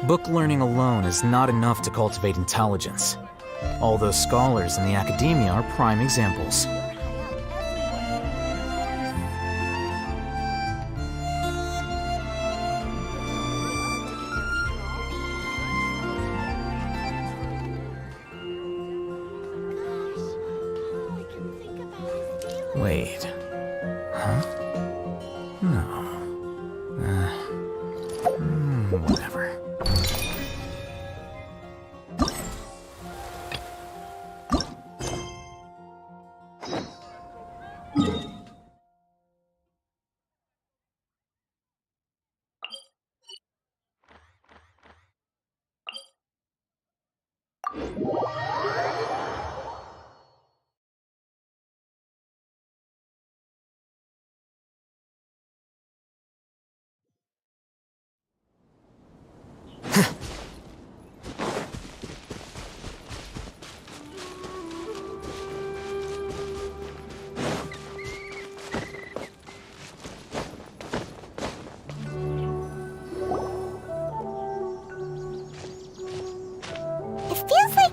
Book learning alone is not enough to cultivate intelligence. All those scholars in the academia are prime examples. Wait. Huh? No. Whatever.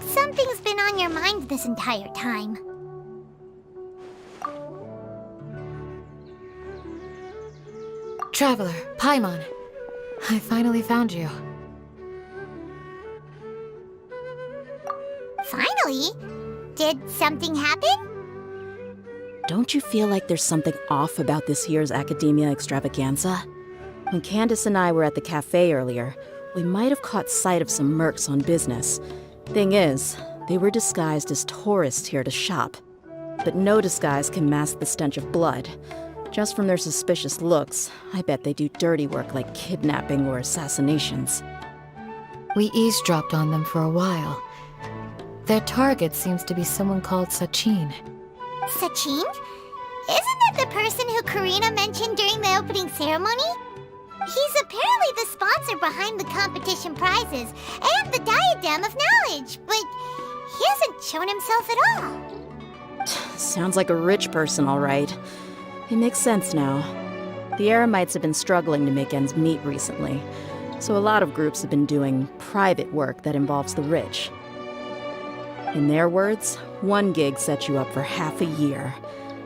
Something's been on your mind this entire time. Traveler, Paimon. I finally found you. Finally? Did something happen? Don't you feel like there's something off about this year's Academia Extravaganza? When Candace and I were at the cafe earlier, we might have caught sight of some mercs on business. Thing is, they were disguised as tourists here to shop. But no disguise can mask the stench of blood. Just from their suspicious looks, I bet they do dirty work like kidnapping or assassinations. We eavesdropped on them for a while. Their target seems to be someone called Sachin. Sachin? Isn't that the person who Karina mentioned during the opening ceremony? He's apparently the sponsor behind the competition prizes and the Diadem of Knowledge, but he hasn't shown himself at all. Sounds like a rich person, all right. It makes sense now. The Eremites have been struggling to make ends meet recently, so a lot of groups have been doing private work that involves the rich. In their words, one gig sets you up for half a year.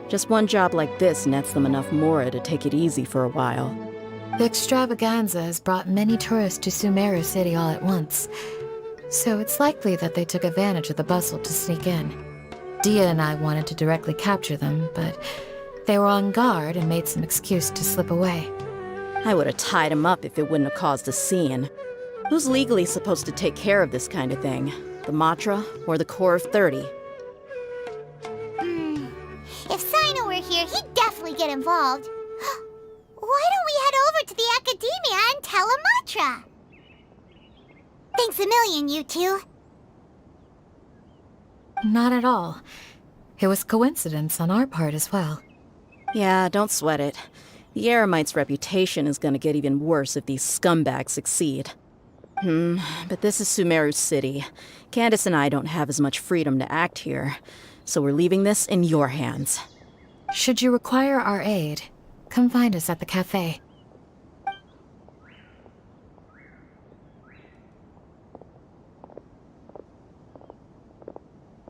Just one job like this nets them enough mora to take it easy for a while. The extravaganza has brought many tourists to Sumeru City all at once, so it's likely that they took advantage of the bustle to sneak in. Dia and I wanted to directly capture them, but they were on guard and made some excuse to slip away. I would have tied him up if it wouldn't have caused a scene. Who's legally supposed to take care of this kind of thing? The Matra or the Core of 30? If Sino were here, he'd definitely get involved. Why don't we head over to the Academia and tell a Matra? Thanks a million, you two. Not at all. It was coincidence on our part as well. Yeah, don't sweat it. The Eremites' reputation is gonna get even worse if these scumbags succeed. But this is Sumeru City. Candace and I don't have as much freedom to act here, so we're leaving this in your hands. Should you require our aid, come find us at the cafe.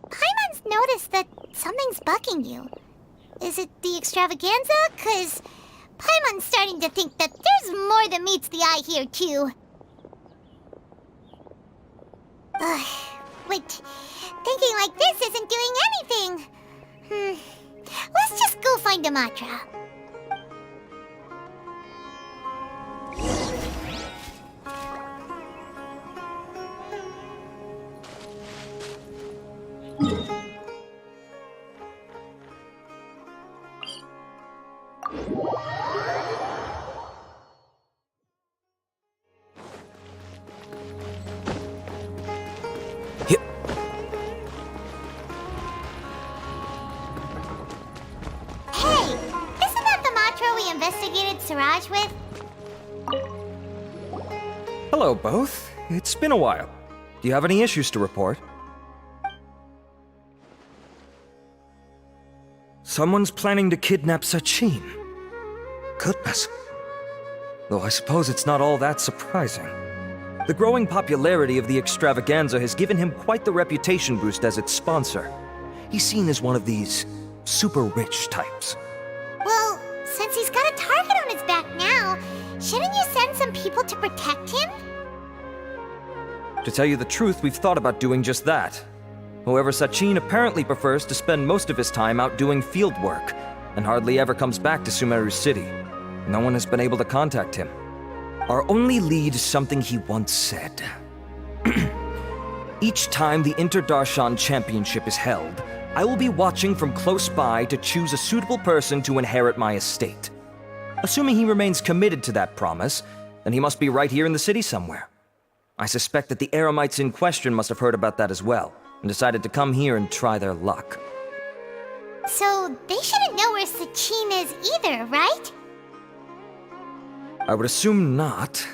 Paimon's noticed that something's bugging you. Is it the extravaganza? 'Cause Paimon's starting to think that there's more than meets the eye here, too. But thinking like this isn't doing anything. Let's just go find a Matra. Investigated Siraj with? Hello, both. It's been a while. Do you have any issues to report? Someone's planning to kidnap Sachin. Goodness. Though I suppose it's not all that surprising. The growing popularity of the extravaganza has given him quite the reputation boost as its sponsor. He's seen as one of these super rich types. Well, since he's got a target on his back now, shouldn't you send some people to protect him? To tell you the truth, we've thought about doing just that. However, Sachin apparently prefers to spend most of his time out doing field work, and hardly ever comes back to Sumeru City. No one has been able to contact him. Our only lead is something he once said. Each time the Inter-Darshan Championship is held, I will be watching from close by to choose a suitable person to inherit my estate. Assuming he remains committed to that promise, then he must be right here in the city somewhere. I suspect that the Eremites in question must have heard about that as well, and decided to come here and try their luck. So they shouldn't know where Sachin is either, right? I would assume not.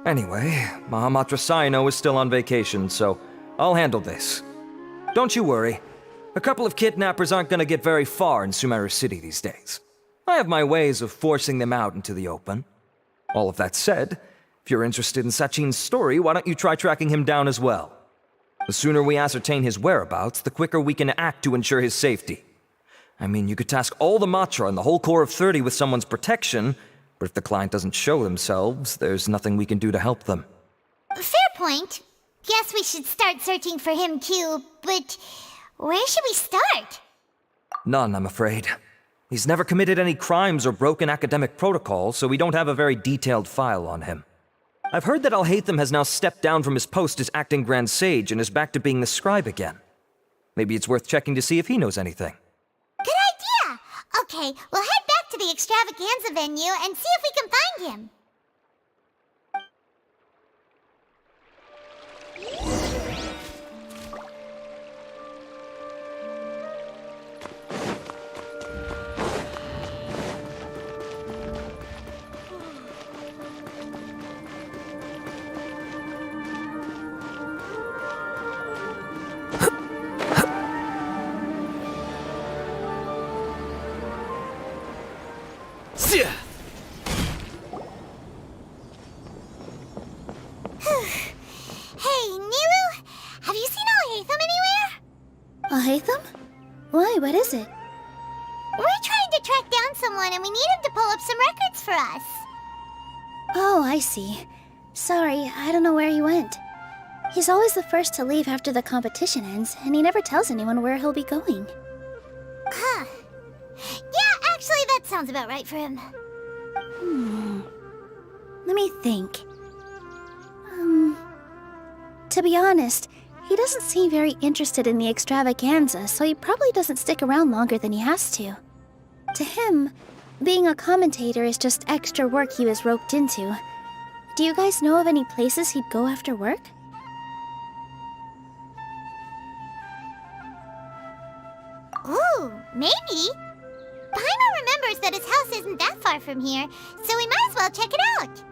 Anyway, Mahamatra Saino is still on vacation, so I'll handle this. Don't you worry. A couple of kidnappers aren't gonna get very far in Sumeru City these days. I have my ways of forcing them out into the open. All of that said, if you're interested in Sachin's story, why don't you try tracking him down as well? The sooner we ascertain his whereabouts, the quicker we can act to ensure his safety. I mean, you could task all the Matra and the whole Corps of 30 with someone's protection, but if the client doesn't show themselves, there's nothing we can do to help them. Fair point. Guess we should start searching for him too, but where should we start? None, I'm afraid. He's never committed any crimes or broken academic protocol, so we don't have a very detailed file on him. I've heard that Alhaitham has now stepped down from his post as acting Grand Sage and is back to being the scribe again. Maybe it's worth checking to see if he knows anything. Good idea! Okay, we'll head back to the extravaganza venue and see if we can find him. Hey, Nilu, have you seen Alhaitham anywhere? Alhaitham? Why, what is it? We're trying to track down someone and we need him to pull up some records for us. Oh, I see. Sorry, I don't know where he went. He's always the first to leave after the competition ends, and he never tells anyone where he'll be going. Huh. Yeah, actually, that sounds about right for him. Let me think. To be honest, he doesn't seem very interested in the extravaganza, so he probably doesn't stick around longer than he has to. To him, being a commentator is just extra work he was roped into. Do you guys know of any places he'd go after work? Ooh, maybe. Paimon remembers that his house isn't that far from here, so we might as well check it out.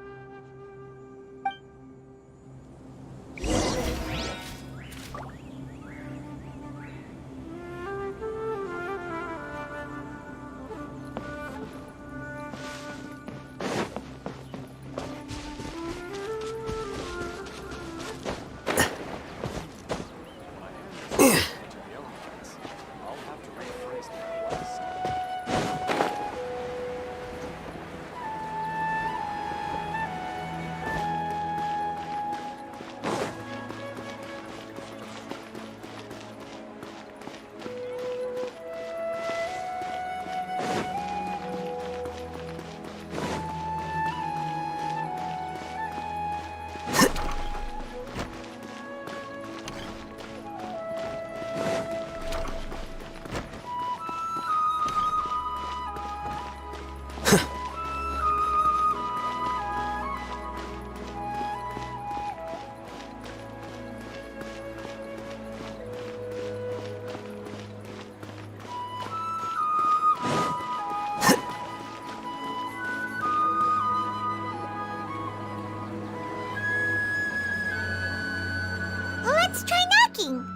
Let's try knocking.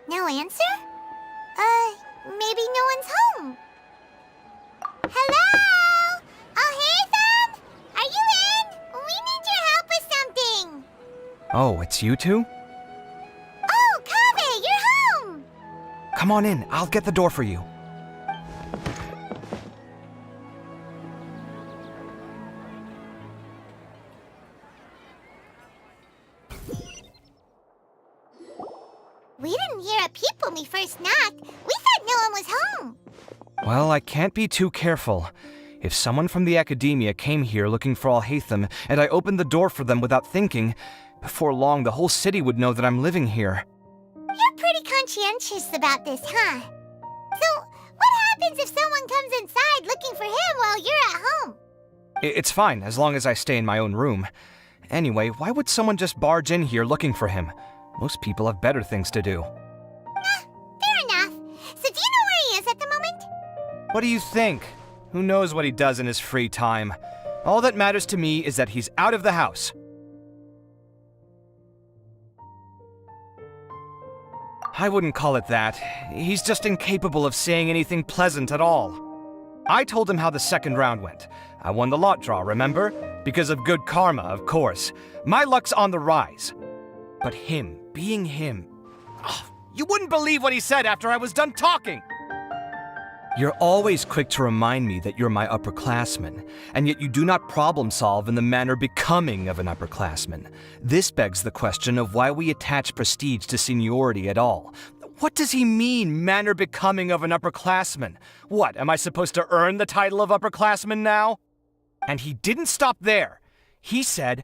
No answer? maybe no one's home. Hello? Alhaitham? Are you in? We need your help with something. Oh, it's you two? Oh, Kaveh, you're home! Come on in, I'll get the door for you. We didn't hear a peep when we first knocked. We thought no one was home. Well, I can't be too careful. If someone from the academia came here looking for Alhaitham, and I opened the door for them without thinking, before long the whole city would know that I'm living here. You're pretty conscientious about this, huh? So, what happens if someone comes inside looking for him while you're at home? It's fine, as long as I stay in my own room. Anyway, why would someone just barge in here looking for him? Most people have better things to do. Fair enough. So do you know where he is at the moment? What do you think? Who knows what he does in his free time? All that matters to me is that he's out of the house. I wouldn't call it that. He's just incapable of saying anything pleasant at all. I told him how the second round went. I won the lot draw, remember? Because of good karma, of course. My luck's on the rise. But him, being him... Oh, you wouldn't believe what he said after I was done talking! You're always quick to remind me that you're my upperclassman, and yet you do not problem solve in the manner becoming of an upperclassman. This begs the question of why we attach prestige to seniority at all. What does he mean, manner becoming of an upperclassman? What, am I supposed to earn the title of upperclassman now? And he didn't stop there. He said,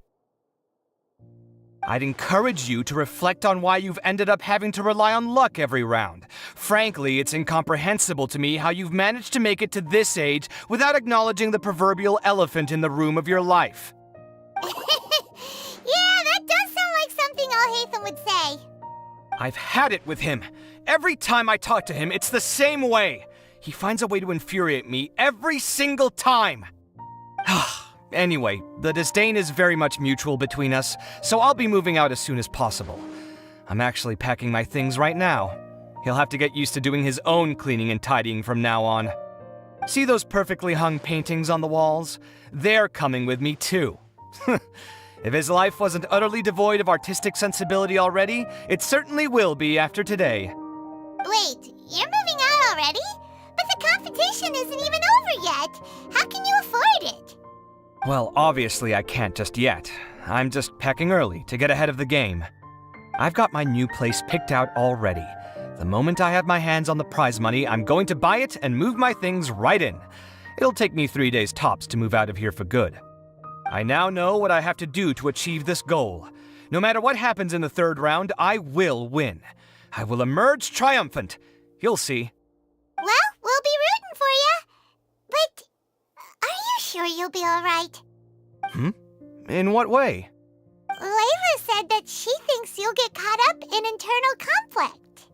I'd encourage you to reflect on why you've ended up having to rely on luck every round. Frankly, it's incomprehensible to me how you've managed to make it to this age without acknowledging the proverbial elephant in the room of your life. Yeah, that does sound like something Alhaitham would say. I've had it with him. Every time I talk to him, it's the same way. He finds a way to infuriate me every single time. Anyway, the disdain is very much mutual between us, so I'll be moving out as soon as possible. I'm actually packing my things right now. He'll have to get used to doing his own cleaning and tidying from now on. See those perfectly hung paintings on the walls? They're coming with me too. If his life wasn't utterly devoid of artistic sensibility already, it certainly will be after today. Wait, you're moving out already? But the competition isn't even over yet. How can you afford it? Well, obviously I can't just yet. I'm just packing early to get ahead of the game. I've got my new place picked out already. The moment I have my hands on the prize money, I'm going to buy it and move my things right in. It'll take me 3 days tops to move out of here for good. I now know what I have to do to achieve this goal. No matter what happens in the third round, I will win. I will emerge triumphant. You'll see. Well, we'll be rooting for you. But are you sure you'll be all right? In what way? Layla said that she thinks you'll get caught up in internal conflict.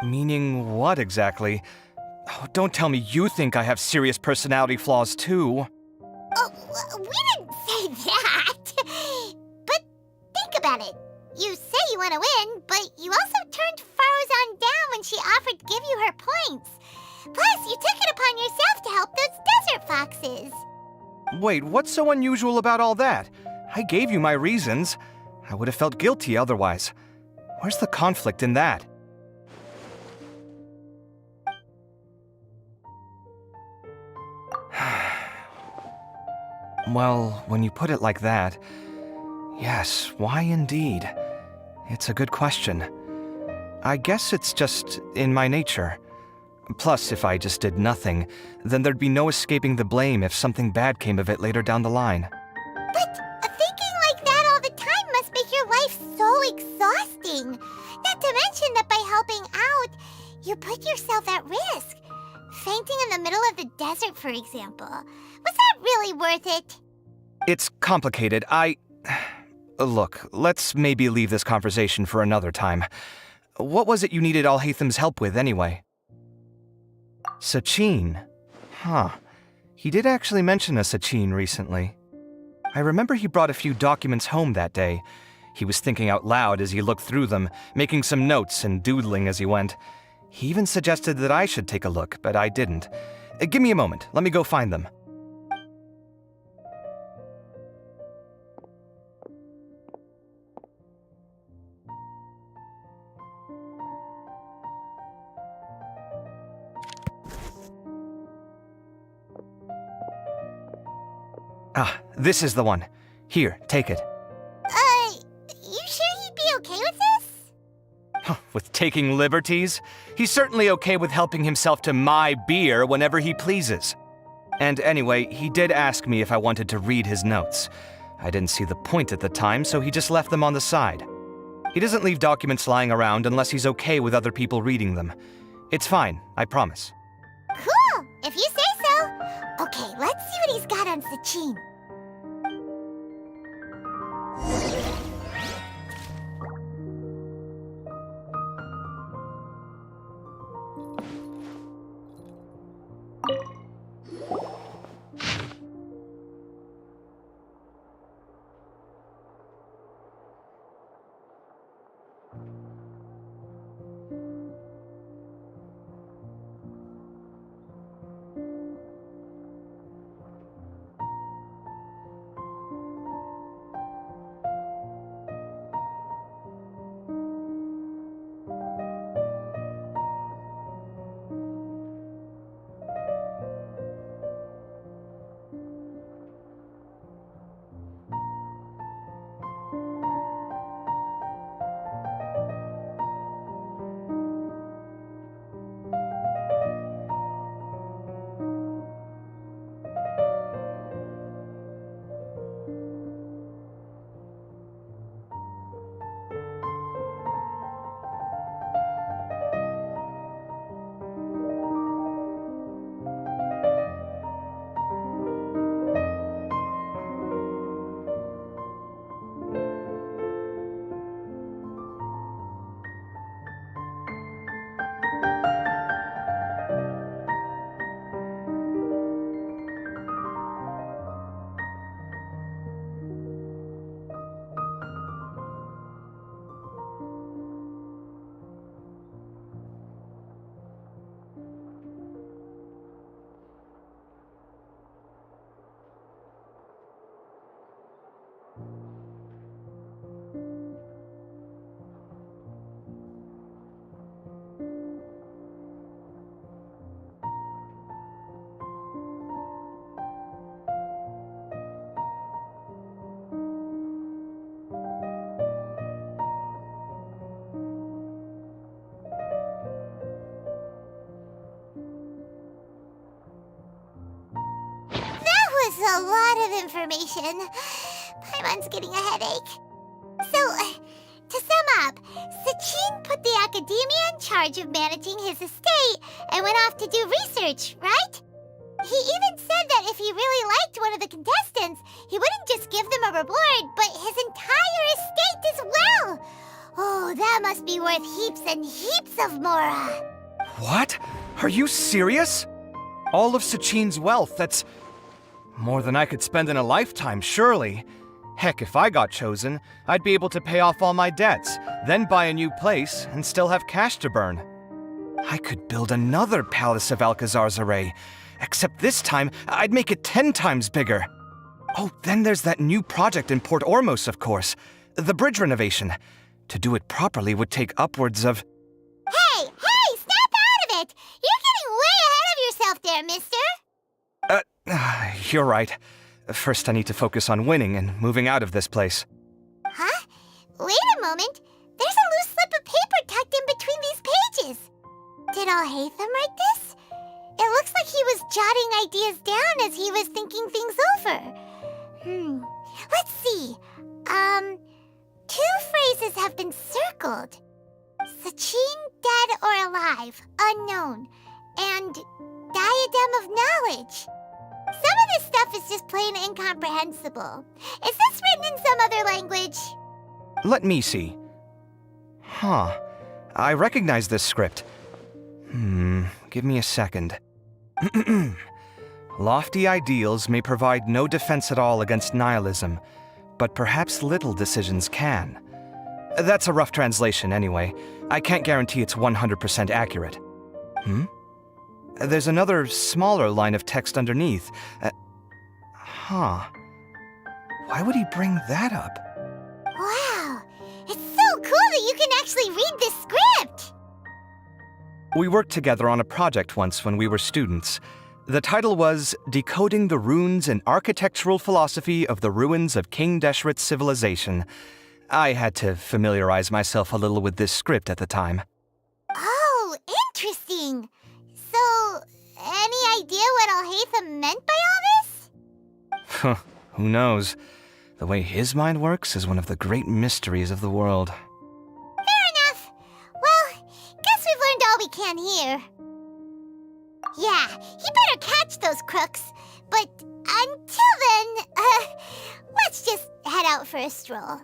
Meaning what exactly? Oh, don't tell me you think I have serious personality flaws too. Oh, we didn't say that. But think about it. You say you want to win, but you also turned Farozan down when she offered to give you her points. Plus, you took it upon yourself to help those desert foxes. Wait, what's so unusual about all that? I gave you my reasons. I would have felt guilty otherwise. Where's the conflict in that? Well, when you put it like that, yes, why indeed? It's a good question. I guess it's just in my nature. Plus, if I just did nothing, then there'd be no escaping the blame if something bad came of it later down the line. But thinking like that all the time must make your life so exhausting. Not to mention that by helping out, you put yourself at risk. Fainting in the middle of the desert, for example. Was that really worth it? It's complicated. Look, let's maybe leave this conversation for another time. What was it you needed Alhaitham's help with, anyway? Sachin? Huh. He did actually mention a Sachin recently. I remember he brought a few documents home that day. He was thinking out loud as he looked through them, making some notes and doodling as he went. He even suggested that I should take a look, but I didn't. Give me a moment. Let me go find them. Ah, this is the one. Here, take it. You sure he'd be okay with this? With taking liberties? He's certainly okay with helping himself to my beer whenever he pleases. And anyway, he did ask me if I wanted to read his notes. I didn't see the point at the time, so he just left them on the side. He doesn't leave documents lying around unless he's okay with other people reading them. It's fine, I promise. Cool, if you say so. Okay, let's see what he's got on Sachin. A lot of information. Paimon's getting a headache. So, to sum up, Sachin put the academia in charge of managing his estate and went off to do research, right? He even said that if he really liked one of the contestants, he wouldn't just give them a reward, but his entire estate as well. Oh, that must be worth heaps and heaps of mora. What? Are you serious? All of Sachin's wealth, that's more than I could spend in a lifetime, surely. Heck, if I got chosen, I'd be able to pay off all my debts, then buy a new place, and still have cash to burn. I could build another Palace of Alcazar's array, except this time, I'd make it 10 times bigger. Oh, then there's that new project in Port Ormos, of course. The bridge renovation. To do it properly would take upwards of... Hey, snap out of it! You're getting way ahead of yourself there, mister! You're right. First I need to focus on winning and moving out of this place. Huh? Wait a moment. There's a loose slip of paper tucked in between these pages. Did Alhaitham write this? It looks like he was jotting ideas down as he was thinking things over. Let's see. 2 phrases have been circled. Sachin, dead or alive, unknown. And diadem of knowledge. Some of this stuff is just plain incomprehensible. Is this written in some other language? Let me see. Huh. I recognize this script. Give me a second. Lofty ideals may provide no defense at all against nihilism, but perhaps little decisions can. That's a rough translation anyway. I can't guarantee it's 100% accurate. There's another smaller line of text underneath. Huh. Why would he bring that up? Wow, it's so cool that you can actually read this script! We worked together on a project once when we were students. The title was Decoding the Runes and Architectural Philosophy of the Ruins of King Deshret's Civilization. I had to familiarize myself a little with this script at the time. Oh, interesting. So, any idea what Alhaitham meant by all this? Who knows? The way his mind works is one of the great mysteries of the world. Fair enough. Well, guess we've learned all we can here. Yeah, he better catch those crooks. But until then, let's just head out for a stroll.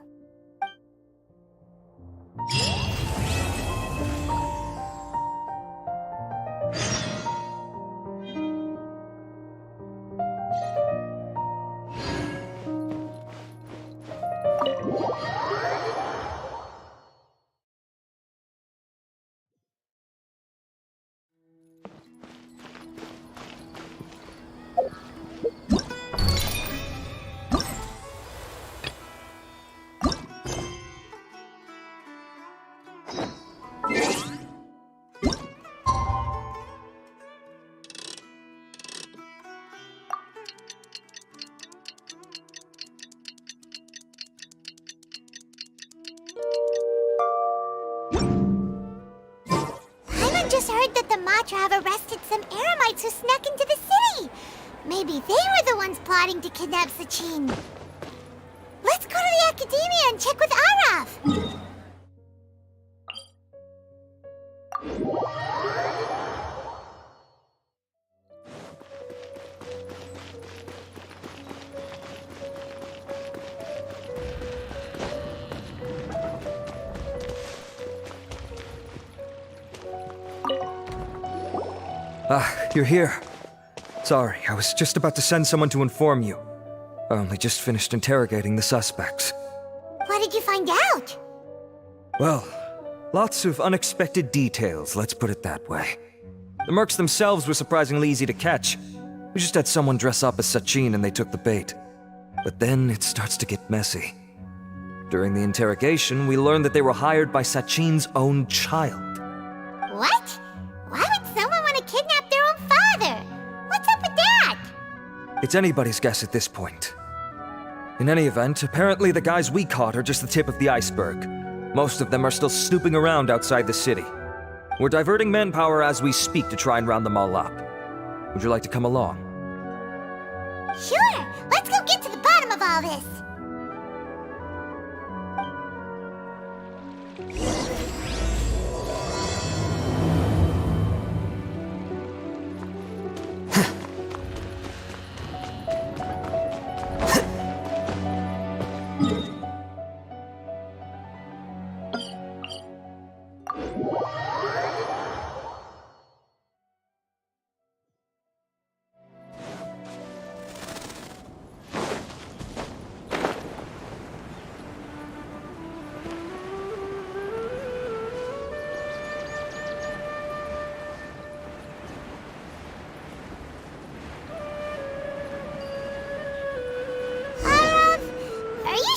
Just heard that the Matra have arrested some Eremites who snuck into the city. Maybe they were the ones plotting to kidnap Sachin. Let's go to the Academia and check with Arav. You're here. Sorry, I was just about to send someone to inform you. I only just finished interrogating the suspects. What did you find out? Well, lots of unexpected details, let's put it that way. The mercs themselves were surprisingly easy to catch. We just had someone dress up as Sachin and they took the bait. But then it starts to get messy. During the interrogation, we learned that they were hired by Sachin's own child. What? Why would someone want to kidnap their own father? What's up with that? It's anybody's guess at this point. In any event, apparently the guys we caught are just the tip of the iceberg. Most of them are still snooping around outside the city. We're diverting manpower as we speak to try and round them all up. Would you like to come along? Sure, let's go get to the bottom of all this.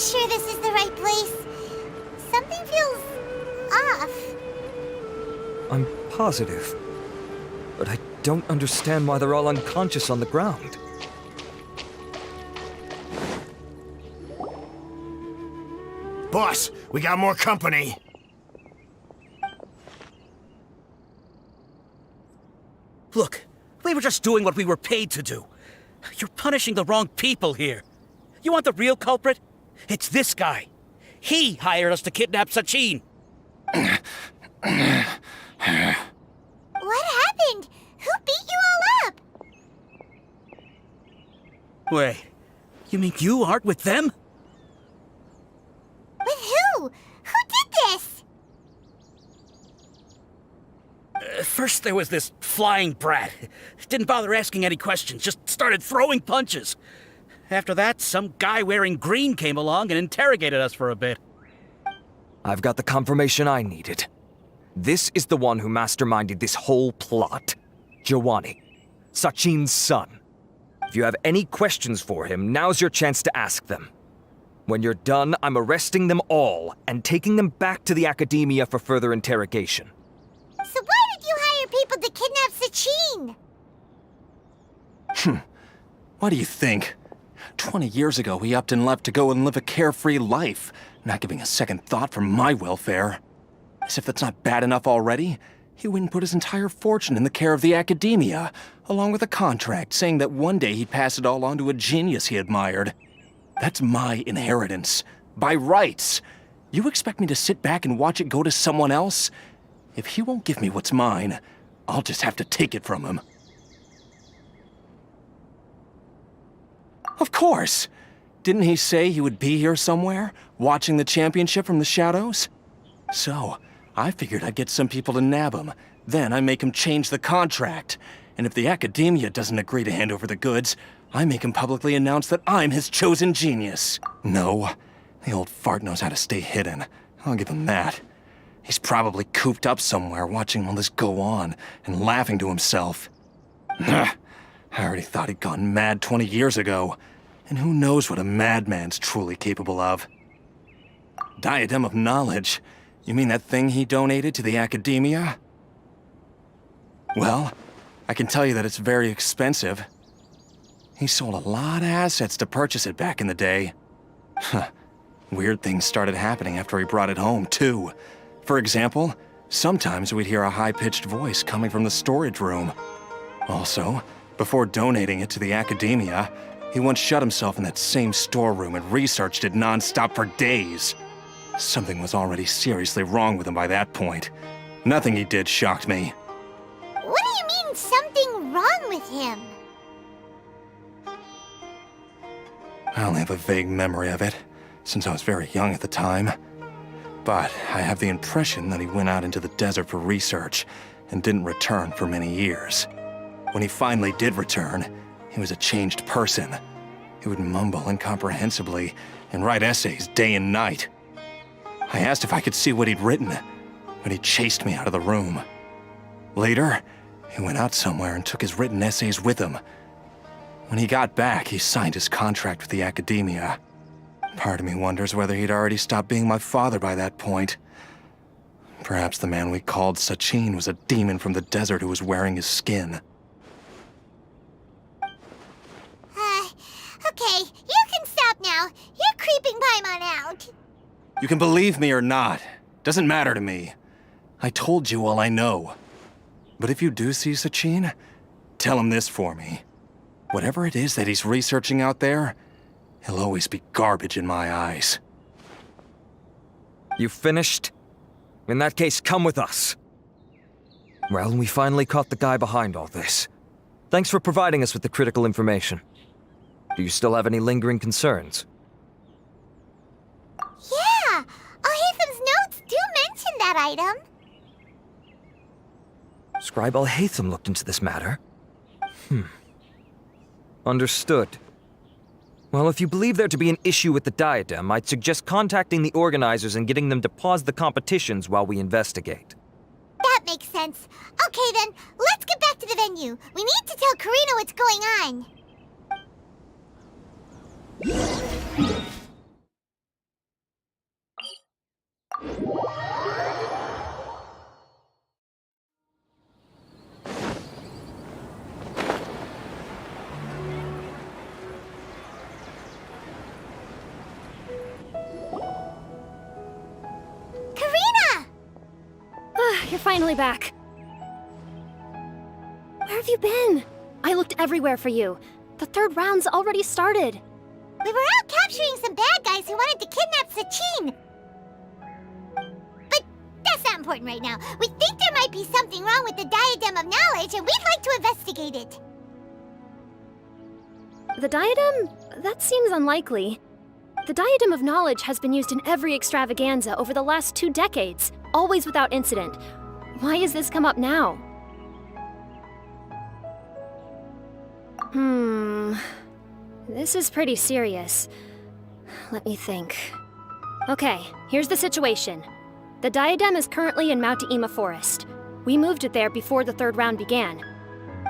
Sure this is the right place? Something feels off. I'm positive. But I don't understand why they're all unconscious on the ground. Boss, we got more company. Look, we were just doing what we were paid to do. You're punishing the wrong people here. You want the real culprit? It's this guy. He hired us to kidnap Sachin. What happened? Who beat you all up? Wait, you mean you aren't with them? With who? Who did this? First there was this flying brat. Didn't bother asking any questions, just started throwing punches. After that, some guy wearing green came along and interrogated us for a bit. I've got the confirmation I needed. This is the one who masterminded this whole plot. Giovanni, Sachin's son. If you have any questions for him, now's your chance to ask them. When you're done, I'm arresting them all and taking them back to the Academia for further interrogation. So why did you hire people to kidnap Sachin? What do you think? 20 years ago, he upped and left to go and live a carefree life, not giving a second thought for my welfare. As if that's not bad enough already, he went and put his entire fortune in the care of the Academia, along with a contract saying that one day he'd pass it all on to a genius he admired. That's my inheritance, by rights. You expect me to sit back and watch it go to someone else? If he won't give me what's mine, I'll just have to take it from him. Of course! Didn't he say he would be here somewhere, watching the championship from the shadows? So, I figured I'd get some people to nab him. Then I make him change the contract. And if the Academia doesn't agree to hand over the goods, I make him publicly announce that I'm his chosen genius. No, the old fart knows how to stay hidden. I'll give him that. He's probably cooped up somewhere watching all this go on and laughing to himself. I already thought he'd gone mad 20 years ago. And who knows what a madman's truly capable of. Diadem of Knowledge? You mean that thing he donated to the Academia? Well, I can tell you that it's very expensive. He sold a lot of assets to purchase it back in the day. Weird things started happening after he brought it home, too. For example, sometimes we'd hear a high-pitched voice coming from the storage room. Also, before donating it to the Academia, he once shut himself in that same storeroom and researched it non-stop for days. Something was already seriously wrong with him by that point. Nothing he did shocked me. What do you mean, something wrong with him? I only have a vague memory of it, since I was very young at the time. But I have the impression that he went out into the desert for research and didn't return for many years. When he finally did return, he was a changed person. He would mumble incomprehensibly and write essays day and night. I asked if I could see what he'd written, but he chased me out of the room. Later, he went out somewhere and took his written essays with him. When he got back, he signed his contract with the Academia. Part of me wonders whether he'd already stopped being my father by that point. Perhaps the man we called Sachin was a demon from the desert who was wearing his skin. Okay, you can stop now. You're creeping Paimon out. You can believe me or not. Doesn't matter to me. I told you all I know. But if you do see Sachin, tell him this for me. Whatever it is that he's researching out there, he'll always be garbage in my eyes. You finished? In that case, come with us. Well, we finally caught the guy behind all this. Thanks for providing us with the critical information. Do you still have any lingering concerns? Yeah! Al-Haytham's notes do mention that item. Scribe Al-Haytham looked into this matter. Understood. Well, if you believe there to be an issue with the diadem, I'd suggest contacting the organizers and getting them to pause the competitions while we investigate. That makes sense. Okay then, let's get back to the venue. We need to tell Karina what's going on. You're finally back. Where have you been? I looked everywhere for you. The third round's already started. We were out capturing some bad guys who wanted to kidnap Sachin. But that's not important right now. We think there might be something wrong with the Diadem of Knowledge, and we'd like to investigate it. The diadem? That seems unlikely. The Diadem of Knowledge has been used in every extravaganza over the last 2 decades, always without incident. Why has this come up now? This is pretty serious. Let me think. Okay, here's the situation. The diadem is currently in Mount Ima Forest. We moved it there before the third round began.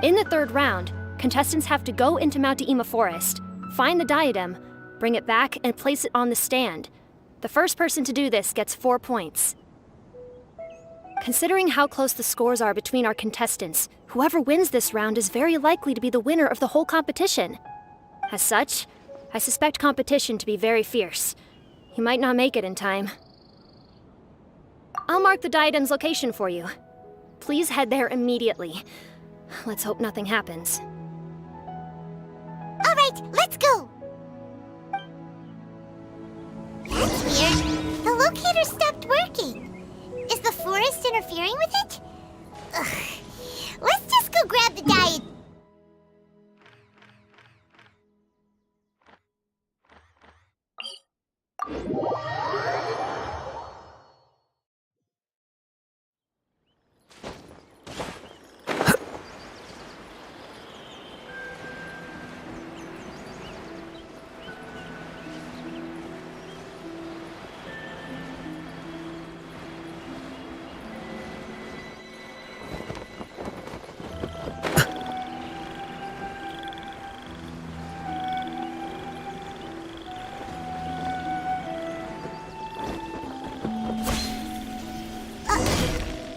In the third round, contestants have to go into Mount Ima Forest, find the diadem, bring it back, and place it on the stand. The first person to do this gets 4 points. Considering how close the scores are between our contestants, whoever wins this round is very likely to be the winner of the whole competition. As such, I suspect competition to be very fierce. You might not make it in time. I'll mark the diadem's location for you. Please head there immediately. Let's hope nothing happens. All right, let's go! That's weird. The locator stopped working. Is the forest interfering with it? Ugh. Let's just go grab the diadem.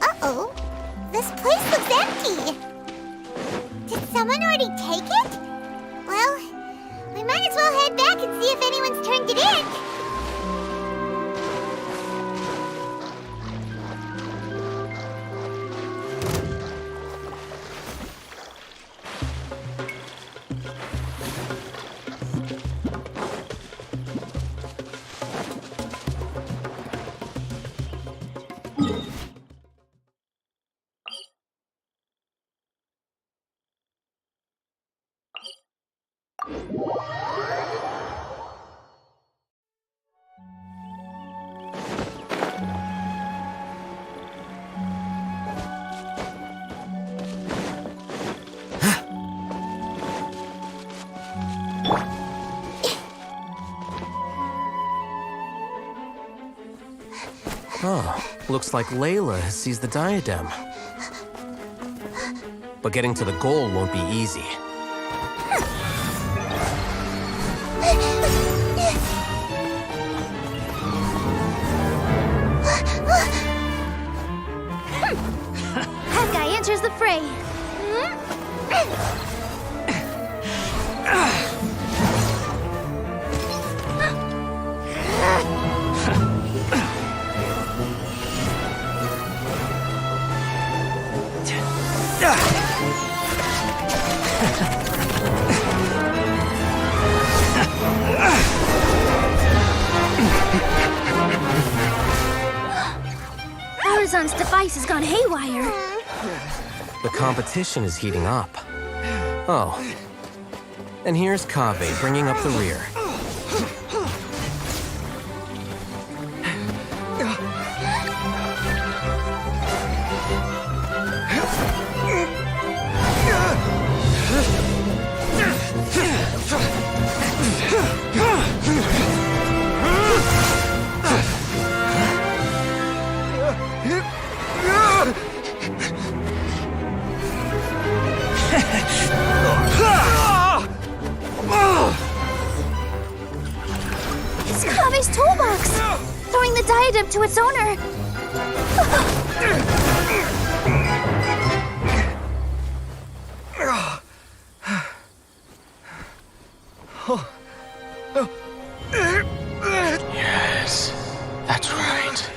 Uh-oh. This place looks empty. Did someone already take it? Well, we might as well head back and see if anyone's turned it in. Oh, looks like Layla has seized the diadem. But getting to the goal won't be easy. That guy enters the fray. Arizon's device has gone haywire. The competition is heating up. Oh. And here's Kaveh bringing up the rear. It's Kaveh's toolbox! Throwing the diadem to its owner! Yes, that's right.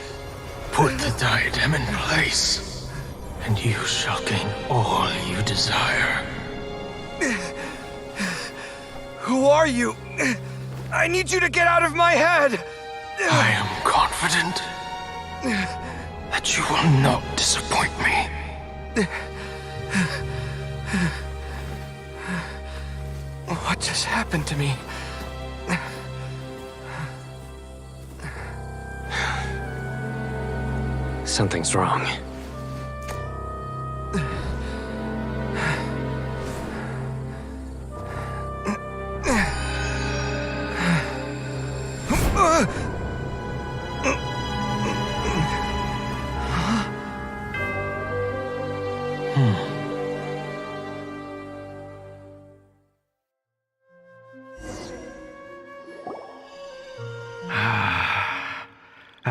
Put the diadem in place, and you shall gain all you desire. Who are you? I need you to get out of my head! I am confident that you will not disappoint me. What just happened to me? Something's wrong.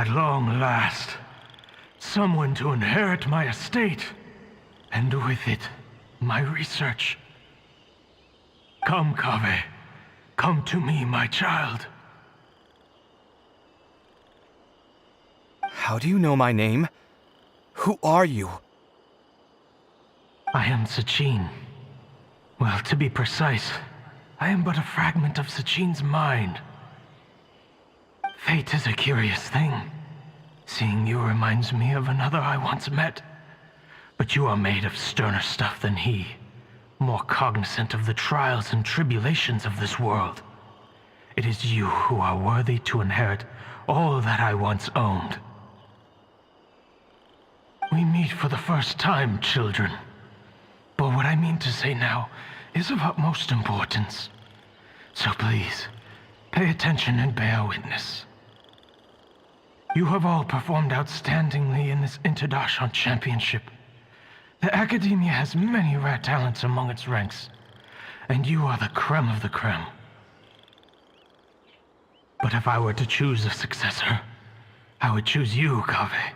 at long last, someone to inherit my estate, and with it, my research. Come, Kaveh. Come to me, my child. How do you know my name? Who are you? I am Sachin. Well, to be precise, I am but a fragment of Sachin's mind. Fate is a curious thing. Seeing you reminds me of another I once met. But you are made of sterner stuff than he, more cognizant of the trials and tribulations of this world. It is you who are worthy to inherit all that I once owned. We meet for the first time, children. But what I mean to say now is of utmost importance. So please, pay attention and bear witness. You have all performed outstandingly in this Interdarshan Championship. The Academia has many rare talents among its ranks, and you are the creme of the creme. But if I were to choose a successor, I would choose you, Kaveh.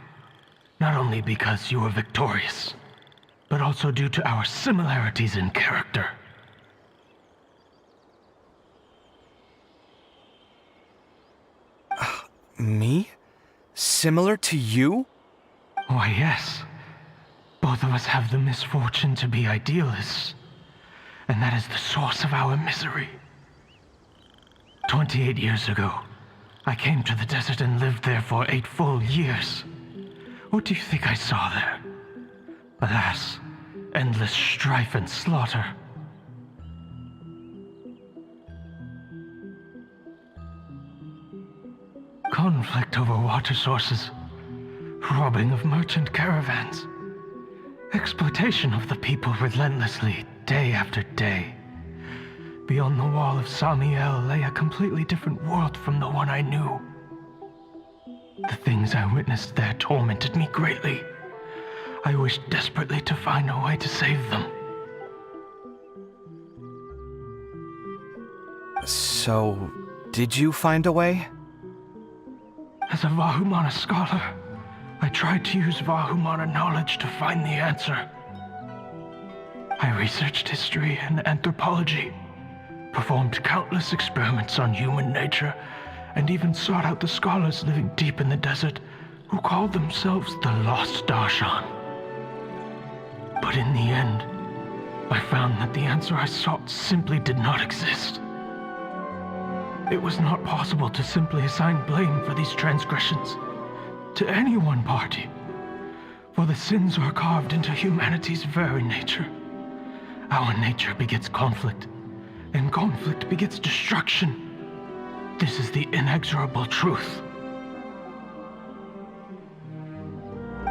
Not only because you were victorious, but also due to our similarities in character. Me? Similar to you? Why, yes. Both of us have the misfortune to be idealists, and that is the source of our misery. 28 years ago, I came to the desert and lived there for 8 full years. What do you think I saw there? Alas, endless strife and slaughter. Conflict over water sources, robbing of merchant caravans, exploitation of the people relentlessly, day after day. Beyond the wall of Samiel lay a completely different world from the one I knew. The things I witnessed there tormented me greatly. I wished desperately to find a way to save them. So, did you find a way? As a Vahumana scholar, I tried to use Vahumana knowledge to find the answer. I researched history and anthropology, performed countless experiments on human nature, and even sought out the scholars living deep in the desert who called themselves the Lost Darshan. But in the end, I found that the answer I sought simply did not exist. It was not possible to simply assign blame for these transgressions to any one party, for the sins are carved into humanity's very nature. Our nature begets conflict, and conflict begets destruction. This is the inexorable truth.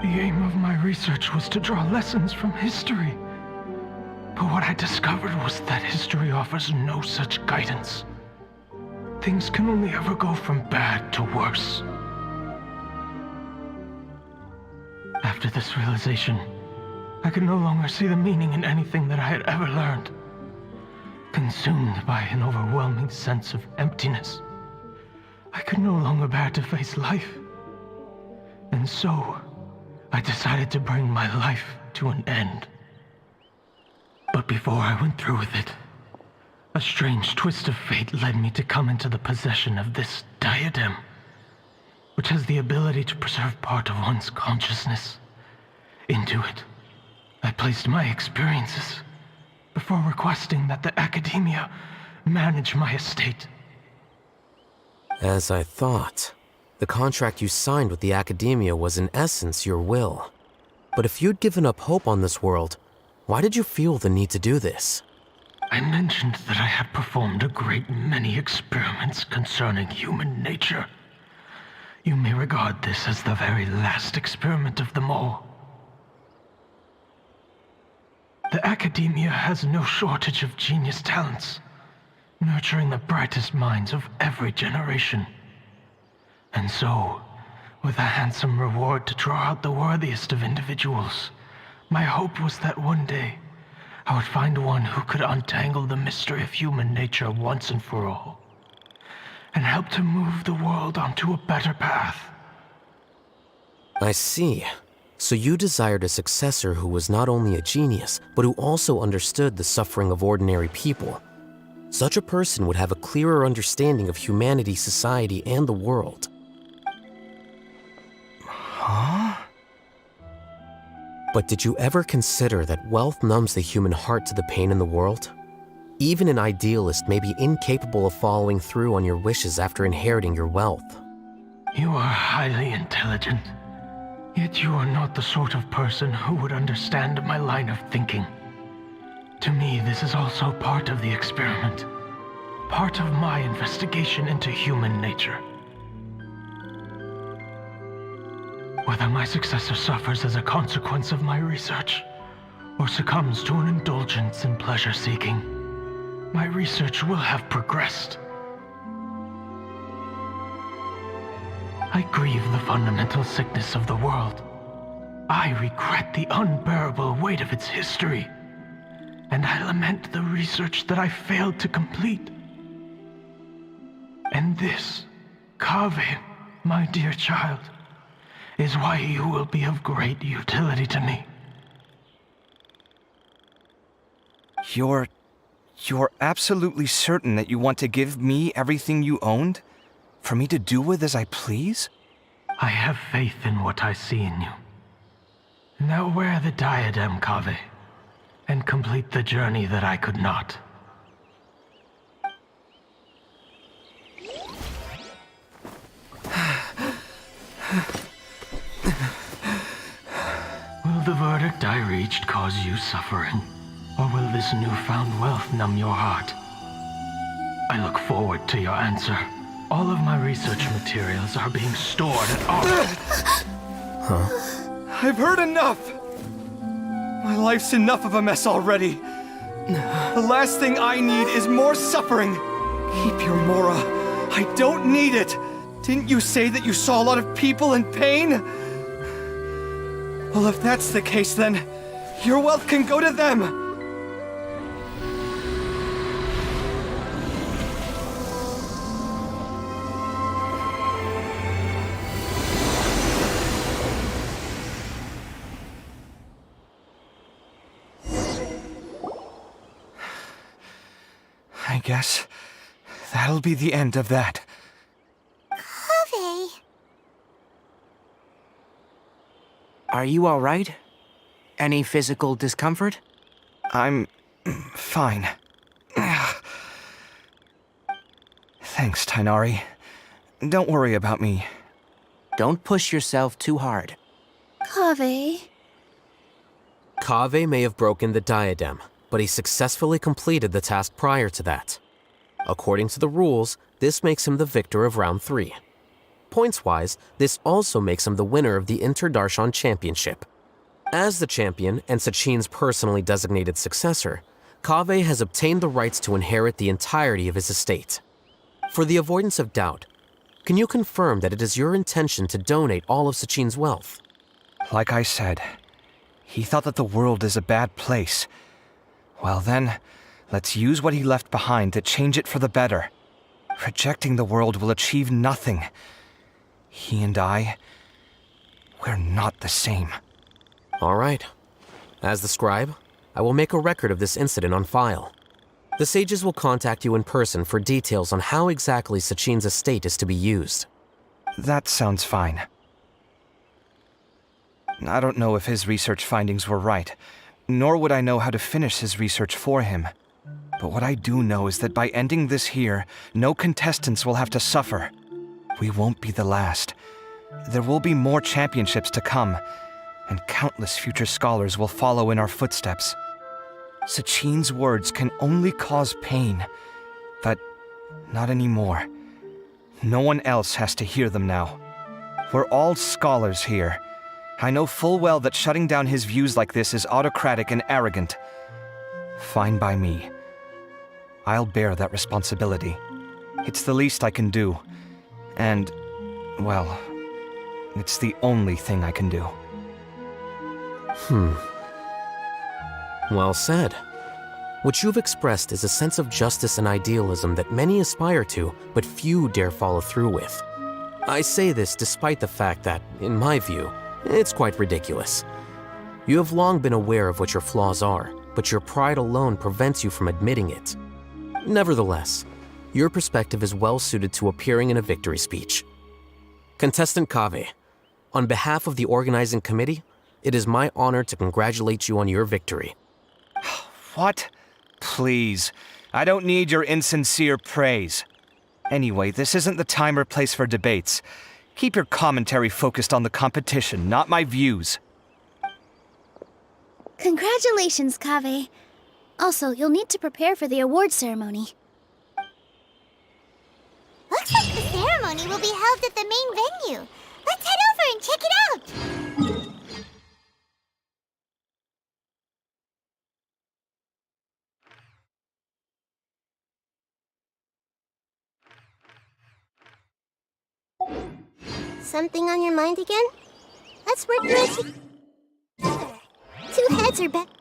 The aim of my research was to draw lessons from history. But what I discovered was that history offers no such guidance. Things can only ever go from bad to worse. After this realization, I could no longer see the meaning in anything that I had ever learned. Consumed by an overwhelming sense of emptiness, I could no longer bear to face life. And so, I decided to bring my life to an end. But before I went through with it, a strange twist of fate led me to come into the possession of this diadem, which has the ability to preserve part of one's consciousness. Into it, I placed my experiences before requesting that the Academia manage my estate. As I thought, the contract you signed with the Academia was in essence your will. But if you'd given up hope on this world, why did you feel the need to do this? I mentioned that I had performed a great many experiments concerning human nature. You may regard this as the very last experiment of them all. The Academia has no shortage of genius talents, nurturing the brightest minds of every generation. And so, with a handsome reward to draw out the worthiest of individuals, my hope was that one day, I would find one who could untangle the mystery of human nature once and for all, and help to move the world onto a better path. I see. So you desired a successor who was not only a genius, but who also understood the suffering of ordinary people. Such a person would have a clearer understanding of humanity, society, and the world. Huh? But did you ever consider that wealth numbs the human heart to the pain in the world? Even an idealist may be incapable of following through on your wishes after inheriting your wealth. You are highly intelligent, yet you are not the sort of person who would understand my line of thinking. To me, this is also part of the experiment, part of my investigation into human nature. Whether my successor suffers as a consequence of my research, or succumbs to an indulgence in pleasure-seeking, my research will have progressed. I grieve the fundamental sickness of the world. I regret the unbearable weight of its history. And I lament the research that I failed to complete. And this, Kaveh, my dear child, is why you will be of great utility to me. You're absolutely certain that you want to give me everything you owned? For me to do with as I please? I have faith in what I see in you. Now wear the diadem, Kaveh, and complete the journey that I could not. Will the verdict I reached cause you suffering? Or will this newfound wealth numb your heart? I look forward to your answer. All of my research materials are being stored at I've heard enough! My life's enough of a mess already. The last thing I need is more suffering. Keep your Mora. I don't need it. Didn't you say that you saw a lot of people in pain? Well, if that's the case, then your wealth can go to them. I guess that'll be the end of that. Kaveh. Are you all right? Any physical discomfort? I'm fine. Thanks, Tainari. Don't worry about me. Don't push yourself too hard. Kaveh. Kaveh may have broken the diadem, but he successfully completed the task prior to that. According to the rules, this makes him the victor of round 3. Points-wise, this also makes him the winner of the Inter-Darshan Championship. As the champion and Sachin's personally designated successor, Kaveh has obtained the rights to inherit the entirety of his estate. For the avoidance of doubt, can you confirm that it is your intention to donate all of Sachin's wealth? Like I said, he thought that the world is a bad place. Well then, let's use what he left behind to change it for the better. Rejecting the world will achieve nothing. He and I, we're not the same. All right. As the scribe, I will make a record of this incident on file. The sages will contact you in person for details on how exactly Sachin's estate is to be used. That sounds fine. I don't know if his research findings were right, nor would I know how to finish his research for him. But what I do know is that by ending this here, no contestants will have to suffer. We won't be the last. There will be more championships to come, and countless future scholars will follow in our footsteps. Sachin's words can only cause pain, but not anymore. No one else has to hear them now. We're all scholars here. I know full well that shutting down his views like this is autocratic and arrogant. Fine by me. I'll bear that responsibility. It's the least I can do. And, well, it's the only thing I can do. Well said. What you've expressed is a sense of justice and idealism that many aspire to, but few dare follow through with. I say this despite the fact that, in my view, It's quite ridiculous. You have long been aware of what your flaws are, but your pride alone prevents you from admitting it. Nevertheless, your perspective is well suited to appearing in a victory speech. Contestant Kaveh, on behalf of the organizing committee, it is my honor to congratulate you on your victory. What? Please, I don't need your insincere praise. Anyway, this isn't the time or place for debates. Keep your commentary focused on the competition, not my views. Congratulations, Kaveh. Also, you'll need to prepare for the award ceremony. Looks like the ceremony will be held at the main venue. Let's head over and check it out! Something on your mind again? Let's work through it together. Two heads are better.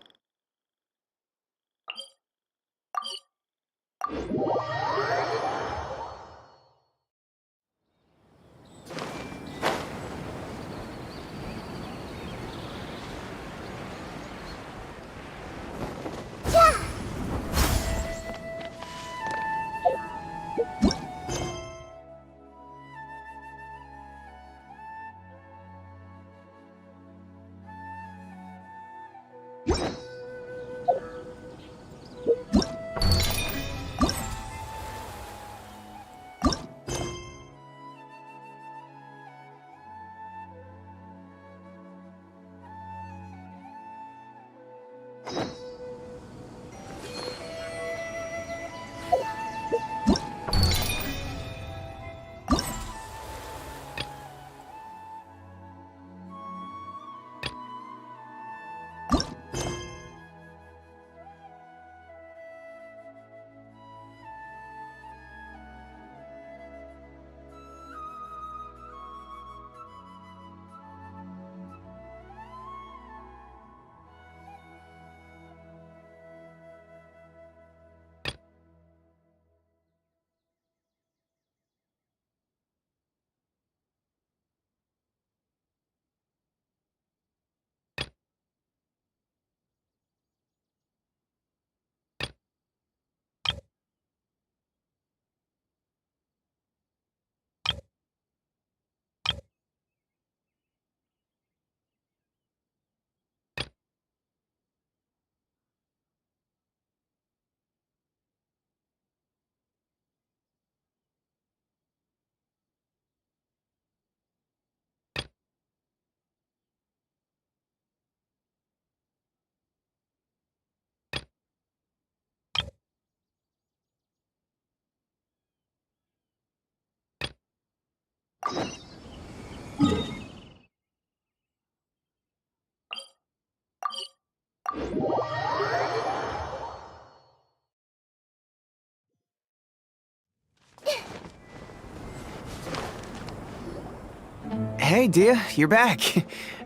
Hey, Dia, you're back.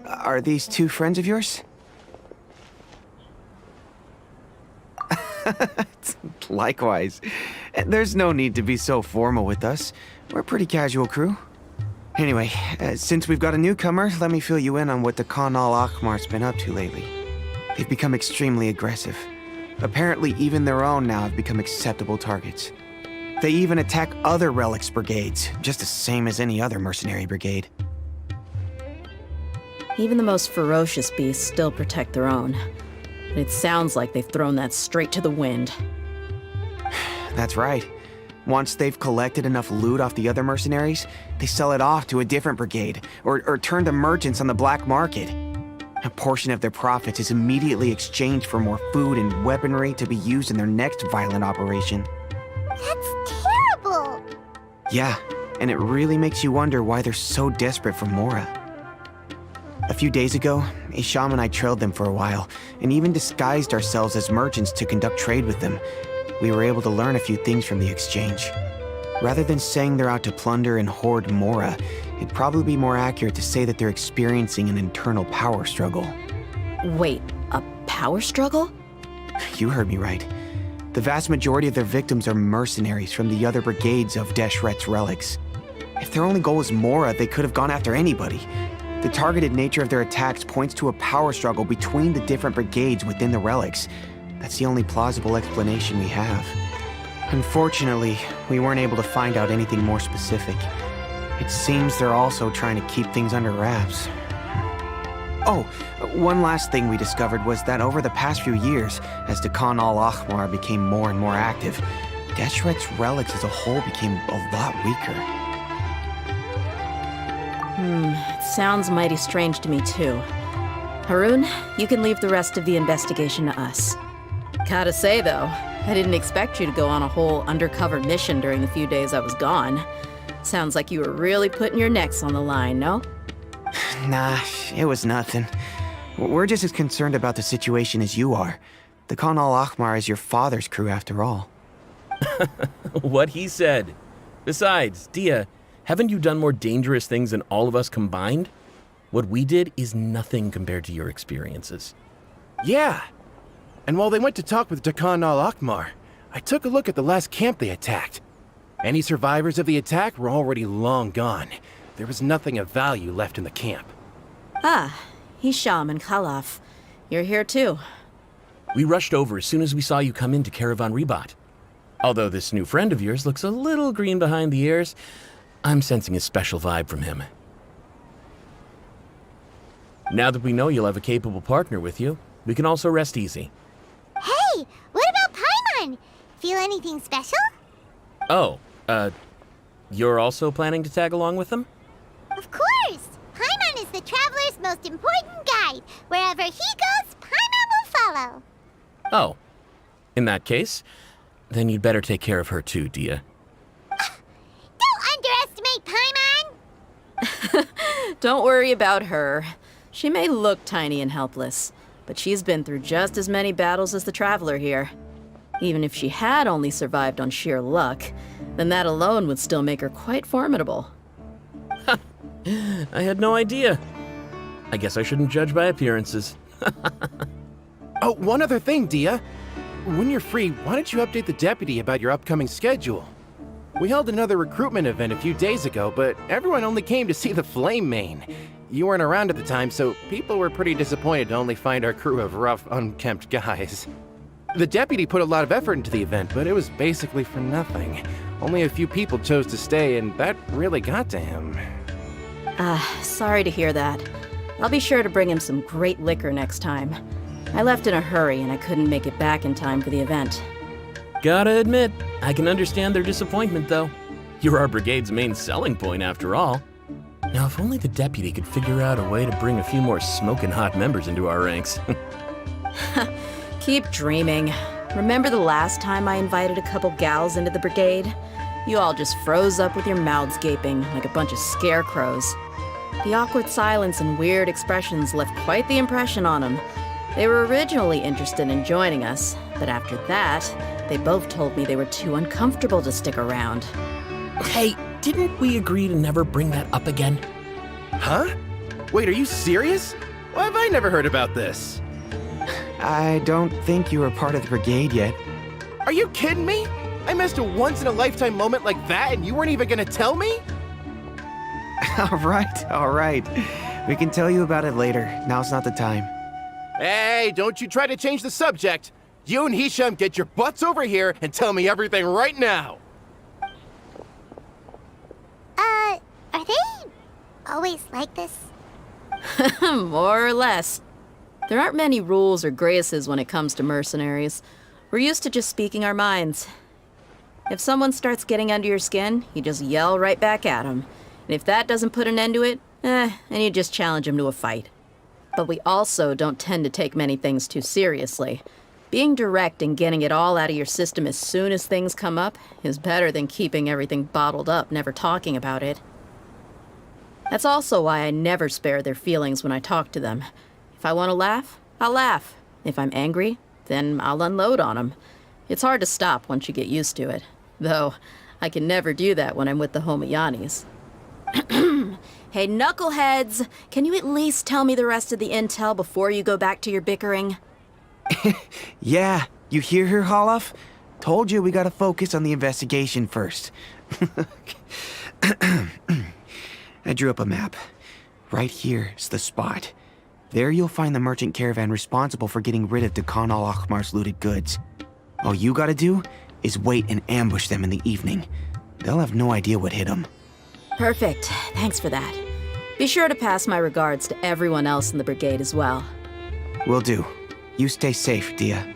Are these two friends of yours? Likewise. There's no need to be so formal with us. We're a pretty casual crew. Anyway, since we've got a newcomer, let me fill you in on what the Khan al-Ahmar's been up to lately. They've become extremely aggressive. Apparently, even their own now have become acceptable targets. They even attack other relics brigades, just the same as any other mercenary brigade. Even the most ferocious beasts still protect their own. And it sounds like they've thrown that straight to the wind. That's right. Once they've collected enough loot off the other mercenaries, they sell it off to a different brigade, or turn to merchants on the black market. A portion of their profits is immediately exchanged for more food and weaponry to be used in their next violent operation. That's terrible! Yeah, and it really makes you wonder why they're so desperate for Mora. A few days ago, Isham and I trailed them for a while, and even disguised ourselves as merchants to conduct trade with them. We were able to learn a few things from the exchange. Rather than saying they're out to plunder and hoard Mora, it'd probably be more accurate to say that they're experiencing an internal power struggle. Wait, a power struggle? You heard me right. The vast majority of their victims are mercenaries from the other brigades of Deshret's relics. If their only goal was Mora, they could have gone after anybody. The targeted nature of their attacks points to a power struggle between the different brigades within the relics. That's the only plausible explanation we have. Unfortunately, we weren't able to find out anything more specific. It seems they're also trying to keep things under wraps. Oh, one last thing we discovered was that over the past few years, as the Khan al-Ahmar became more and more active, Deshret's relics as a whole became a lot weaker. It sounds mighty strange to me too. Haroon, you can leave the rest of the investigation to us. Gotta say though, I didn't expect you to go on a whole undercover mission during the few days I was gone. Sounds like you were really putting your necks on the line, no? Nah, it was nothing. We're just as concerned about the situation as you are. The Khan al-Ahmar is your father's crew after all. What he said. Besides, Dia, haven't you done more dangerous things than all of us combined? What we did is nothing compared to your experiences. Yeah. And while they went to talk with Khan al-Ahmar, I took a look at the last camp they attacked. Any survivors of the attack were already long gone. There was nothing of value left in the camp. Ah, Hisham and Khalaf. You're here too. We rushed over as soon as we saw you come into Caravan Ribat. Although this new friend of yours looks a little green behind the ears, I'm sensing a special vibe from him. Now that we know you'll have a capable partner with you, we can also rest easy. Hey, what about Paimon? Feel anything special? Oh, you're also planning to tag along with them? Of course! Paimon is the traveler's most important guide. Wherever he goes, Paimon will follow. Oh, in that case, then you'd better take care of her too, Dia. Don't underestimate Paimon! Don't worry about her. She may look tiny and helpless, but she's been through just as many battles as the traveler here. Even if she had only survived on sheer luck, then that alone would still make her quite formidable. I had no idea. I guess I shouldn't judge by appearances. Oh, one other thing, Dia. When you're free, why don't you update the deputy about your upcoming schedule? We held another recruitment event a few days ago, but everyone only came to see the Flame Main. You weren't around at the time, so people were pretty disappointed to only find our crew of rough, unkempt guys. The deputy put a lot of effort into the event, but it was basically for nothing. Only a few people chose to stay, and that really got to him. Sorry to hear that. I'll be sure to bring him some great liquor next time. I left in a hurry and I couldn't make it back in time for the event. Gotta admit, I can understand their disappointment though. You're our brigade's main selling point after all. Now if only the deputy could figure out a way to bring a few more smoking hot members into our ranks. Keep dreaming. Remember the last time I invited a couple gals into the brigade? You all just froze up with your mouths gaping like a bunch of scarecrows. The awkward silence and weird expressions left quite the impression on them. They were originally interested in joining us, but after that, they both told me they were too uncomfortable to stick around. Hey, didn't we agree to never bring that up again? Huh? Wait, are you serious? Why have I never heard about this? I don't think you were part of the brigade yet. Are you kidding me? I missed a once-in-a-lifetime moment like that and you weren't even gonna tell me? All right. We can tell you about it later. Now's not the time. Hey, don't you try to change the subject. You and Hisham get your butts over here and tell me everything right now. Are they always like this? More or less. There aren't many rules or graces when it comes to mercenaries. We're used to just speaking our minds. If someone starts getting under your skin, you just yell right back at them. And if that doesn't put an end to it, then you just challenge them to a fight. But we also don't tend to take many things too seriously. Being direct and getting it all out of your system as soon as things come up is better than keeping everything bottled up, never talking about it. That's also why I never spare their feelings when I talk to them. If I want to laugh, I'll laugh. If I'm angry, then I'll unload on them. It's hard to stop once you get used to it. Though, I can never do that when I'm with the Homayanis. Hey, knuckleheads! Can you at least tell me the rest of the intel before you go back to your bickering? Yeah, you hear her, Holloff? Told you we gotta focus on the investigation first. I drew up a map. Right here's the spot. There you'll find the merchant caravan responsible for getting rid of Khan al-Akhmar's looted goods. All you gotta do is wait and ambush them in the evening. They'll have no idea what hit them. Perfect. Thanks for that. Be sure to pass my regards to everyone else in the brigade as well. Will do. You stay safe, Dia.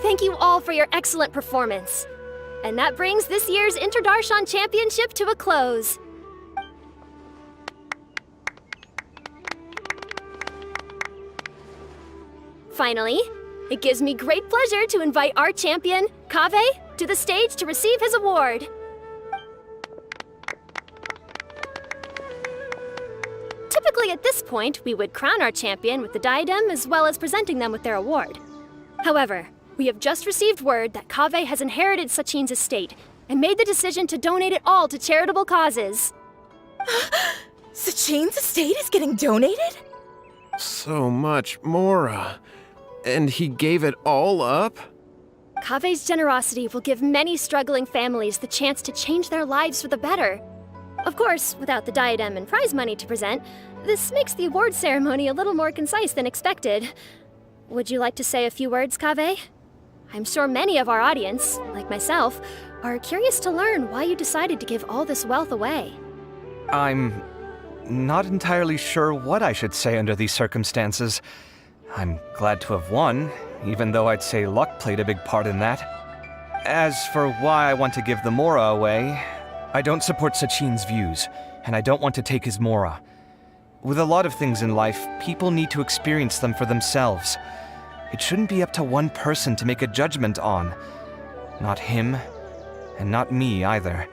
Thank you all for your excellent performance. And that brings this year's Interdarshan Championship to a close. Finally, it gives me great pleasure to invite our champion, Kaveh, to the stage to receive his award. Typically at this point, we would crown our champion with the diadem as well as presenting them with their award. However, we have just received word that Kaveh has inherited Sachin's estate and made the decision to donate it all to charitable causes. Sachin's estate is getting donated? So much, Mora. And he gave it all up? Kaveh's generosity will give many struggling families the chance to change their lives for the better. Of course, without the diadem and prize money to present, this makes the award ceremony a little more concise than expected. Would you like to say a few words, Kaveh? I'm sure many of our audience, like myself, are curious to learn why you decided to give all this wealth away. I'm not entirely sure what I should say under these circumstances. I'm glad to have won, even though I'd say luck played a big part in that. As for why I want to give the Mora away, I don't support Sachin's views, and I don't want to take his Mora. With a lot of things in life, people need to experience them for themselves. It shouldn't be up to one person to make a judgment on. Not him, and not me either.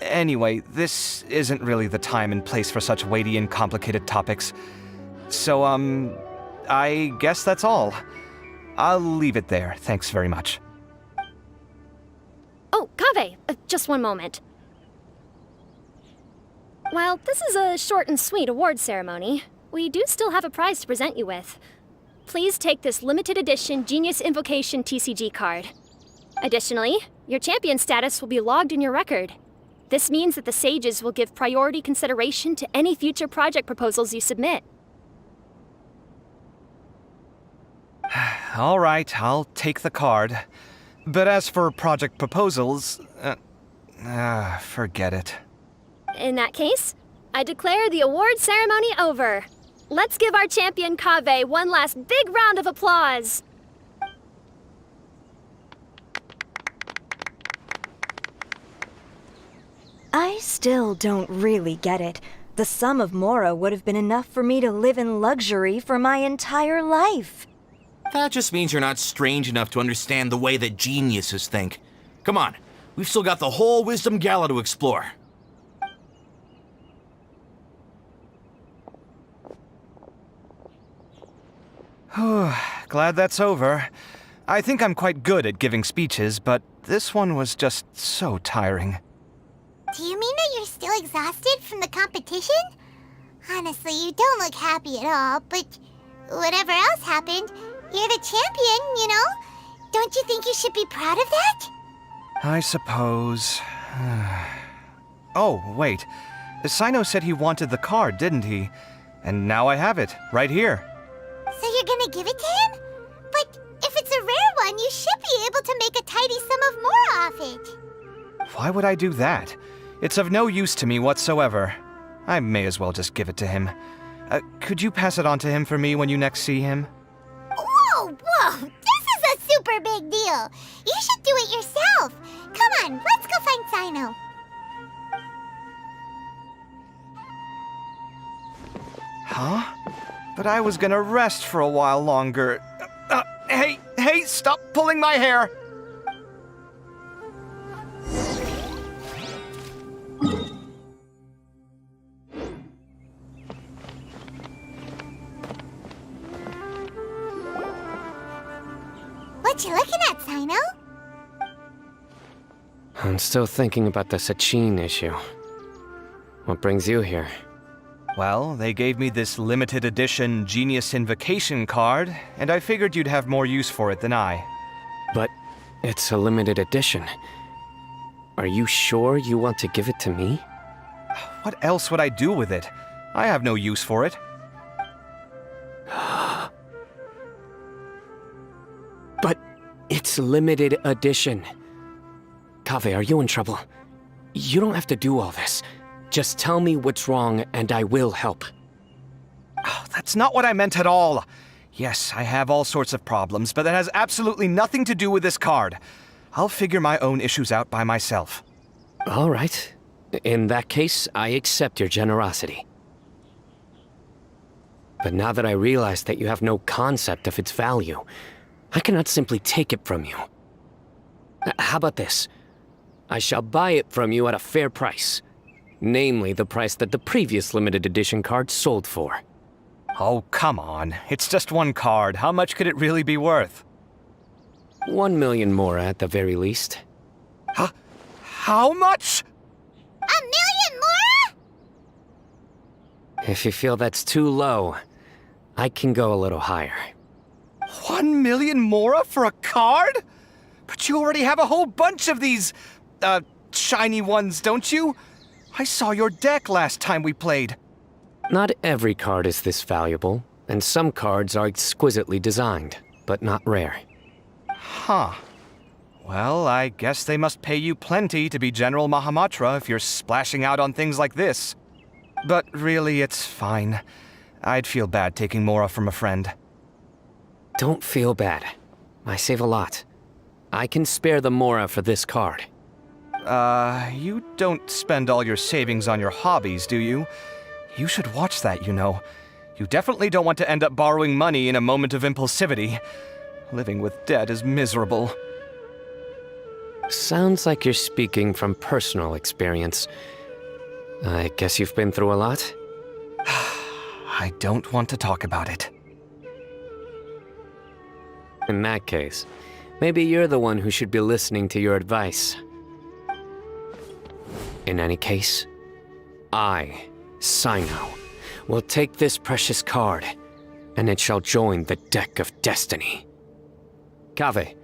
Anyway, this isn't really the time and place for such weighty and complicated topics. So, I guess that's all. I'll leave it there, thanks very much. Oh, Kaveh, just one moment. While this is a short and sweet award ceremony, we do still have a prize to present you with. Please take this limited edition Genius Invocation TCG card. Additionally, your champion status will be logged in your record. This means that the Sages will give priority consideration to any future project proposals you submit. All right, I'll take the card. But as for project proposals, forget it. In that case, I declare the award ceremony over. Let's give our champion Kaveh one last big round of applause. I still don't really get it. The sum of Mora would have been enough for me to live in luxury for my entire life. That just means you're not strange enough to understand the way that geniuses think. Come on, we've still got the whole Wisdom Gala to explore. Glad that's over. I think I'm quite good at giving speeches, but this one was just so tiring. Do you mean that you're still exhausted from the competition? Honestly, you don't look happy at all, but whatever else happened, you're the champion, you know? Don't you think you should be proud of that? I suppose. Oh, wait. Sino said he wanted the card, didn't he? And now I have it, right here. So you're gonna give it to him? But if it's a rare one, you should be able to make a tidy sum of more off it. Why would I do that? It's of no use to me whatsoever. I may as well just give it to him. Could you pass it on to him for me when you next see him? Whoa! This is a super big deal. You should do it yourself. Come on, let's go find Sino. Huh? But I was gonna rest for a while longer. Hey, stop pulling my hair! What you looking at, Sino? I'm still thinking about the Sachin issue. What brings you here? Well, they gave me this limited edition Genius Invocation card, and I figured you'd have more use for it than I. But it's a limited edition. Are you sure you want to give it to me? What else would I do with it? I have no use for it. But it's limited edition. Kaveh, are you in trouble? You don't have to do all this. Just tell me what's wrong and I will help. Oh, that's not what I meant at all. Yes, I have all sorts of problems, but that has absolutely nothing to do with this card. I'll figure my own issues out by myself. All right. In that case, I accept your generosity. But now that I realize that you have no concept of its value, I cannot simply take it from you. How about this? I shall buy it from you at a fair price. Namely, the price that the previous limited edition card sold for. Oh, come on. It's just one card. How much could it really be worth? 1 million more at the very least. How much? 1 million more? If you feel that's too low, I can go a little higher. 1 million more for a card? But you already have a whole bunch of these, shiny ones, don't you? I saw your deck last time we played. Not every card is this valuable, and some cards are exquisitely designed, but not rare. Huh. Well, I guess they must pay you plenty to be General Mahamatra if you're splashing out on things like this. But really, it's fine. I'd feel bad taking Mora from a friend. Don't feel bad. I save a lot. I can spare the Mora for this card. You don't spend all your savings on your hobbies, do you? You should watch that, you know. You definitely don't want to end up borrowing money in a moment of impulsivity. Living with debt is miserable. Sounds like you're speaking from personal experience. I guess you've been through a lot? I don't want to talk about it. In that case, maybe you're the one who should be listening to your advice. In any case, I, Sino, will take this precious card, and it shall join the deck of destiny. Kaveh,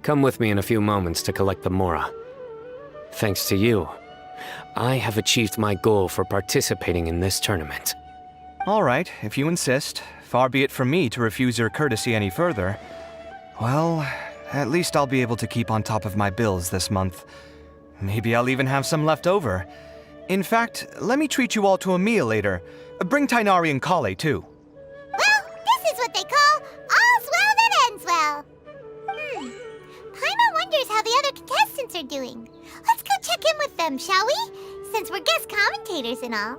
come with me in a few moments to collect the Mora. Thanks to you, I have achieved my goal for participating in this tournament. All right, if you insist. Far be it from me to refuse your courtesy any further. Well, at least I'll be able to keep on top of my bills this month. Maybe I'll even have some left over. In fact, let me treat you all to a meal later. Bring Tainari and Kale, too. Well, this is what they call all's well that ends well. Paimon wonders how the other contestants are doing. Let's go check in with them, shall we? Since we're guest commentators and all.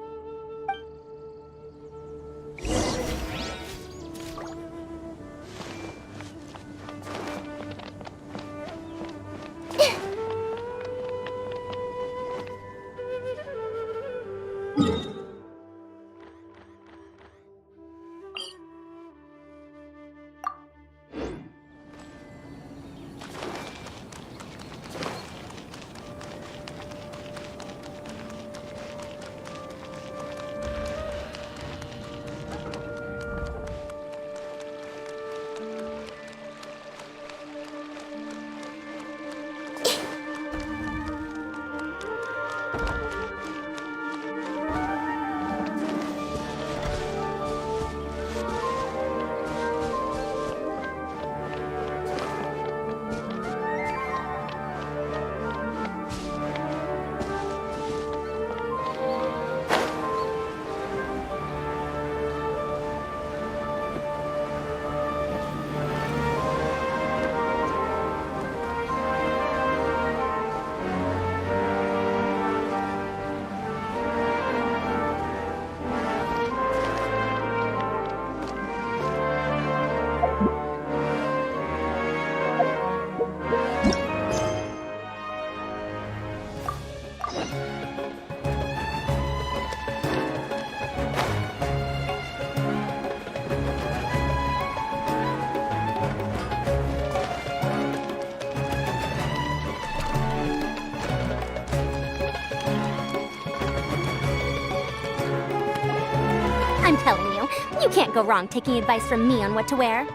I'm telling you, you can't go wrong taking advice from me on what to wear.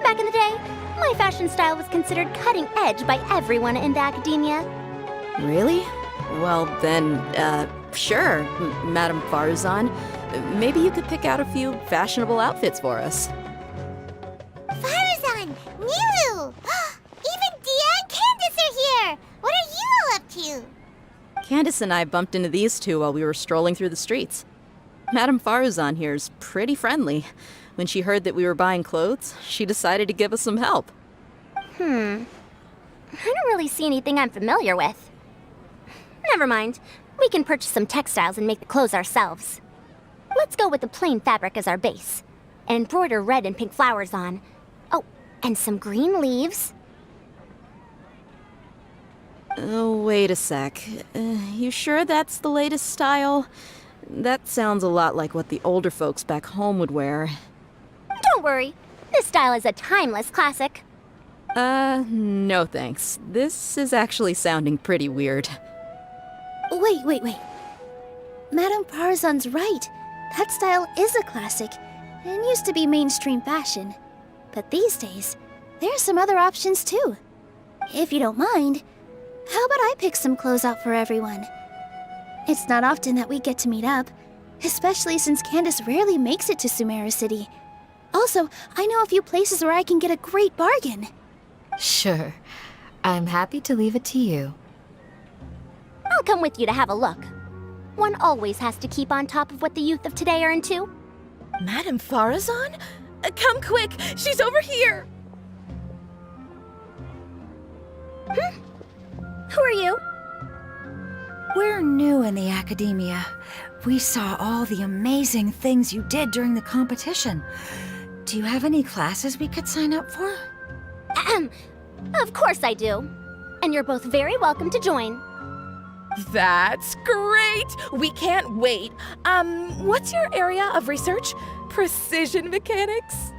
Back in the day, my fashion style was considered cutting edge by everyone in the academia. Really? Well, then, sure, Madame Farzan. Maybe you could pick out a few fashionable outfits for us. Farazan! Nilu! Even Dia and Candace are here! What are you all up to? Candace and I bumped into these two while we were strolling through the streets. Madame Farazan here's pretty friendly. When she heard that we were buying clothes, she decided to give us some help. I don't really see anything I'm familiar with. Never mind. We can purchase some textiles and make the clothes ourselves. Let's go with the plain fabric as our base. And embroider red and pink flowers on. Oh, and some green leaves. Oh, wait a sec. You sure that's the latest style? That sounds a lot like what the older folks back home would wear. Don't worry. This style is a timeless classic. No thanks. This is actually sounding pretty weird. Wait. Madame Farzan's right. That style is a classic and used to be mainstream fashion. But these days, there are some other options too. If you don't mind, how about I pick some clothes out for everyone? It's not often that we get to meet up, especially since Candace rarely makes it to Sumeru City. Also, I know a few places where I can get a great bargain. Sure. I'm happy to leave it to you. I'll come with you to have a look. One always has to keep on top of what the youth of today are into. Madame Farazan? Come quick! She's over here! Who are you? We're new in the academia. We saw all the amazing things you did during the competition. Do you have any classes we could sign up for? Of course I do. And you're both very welcome to join. That's great! We can't wait. What's your area of research? Precision mechanics?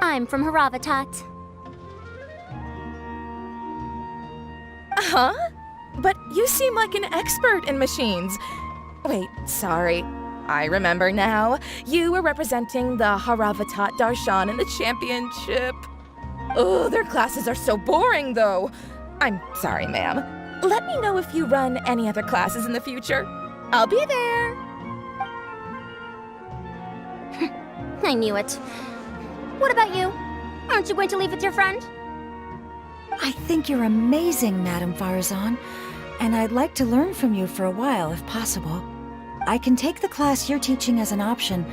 I'm from Haravatat. Huh? But you seem like an expert in machines. Wait, sorry. I remember now. You were representing the Haravatat Darshan in the championship. Oh, their classes are so boring, though. I'm sorry, ma'am. Let me know if you run any other classes in the future. I'll be there. I knew it. What about you? Aren't you going to leave with your friend? I think you're amazing, Madame Farazan, and I'd like to learn from you for a while if possible. I can take the class you're teaching as an option,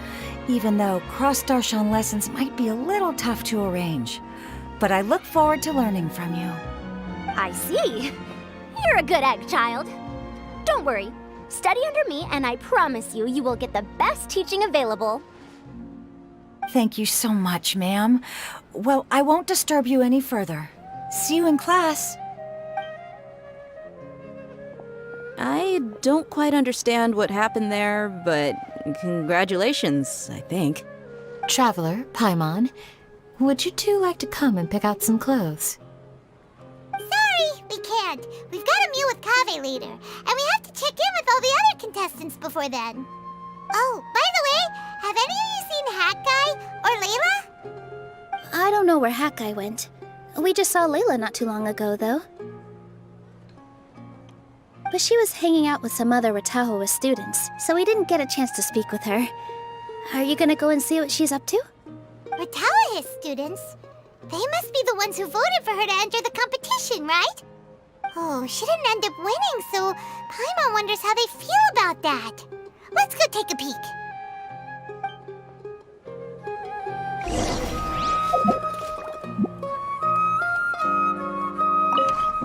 even though cross-Darshan lessons might be a little tough to arrange. But I look forward to learning from you. I see. You're a good egg, child. Don't worry. Study under me, and I promise you, you will get the best teaching available. Thank you so much, ma'am. Well, I won't disturb you any further. See you in class. I don't quite understand what happened there, but congratulations, I think. Traveler, Paimon, would you two like to come and pick out some clothes? Sorry, we can't. We've got a meal with Kaveh later, and we have to check in with all the other contestants before then. Oh, by the way, have any of you seen Hat Guy or Layla? I don't know where Hat Guy went. We just saw Layla not too long ago, though. But she was hanging out with some other Ratahoa students, so we didn't get a chance to speak with her. Are you gonna go and see what she's up to? Ratahoa students? They must be the ones who voted for her to enter the competition, right? Oh, she didn't end up winning, so Paimon wonders how they feel about that. Let's go take a peek.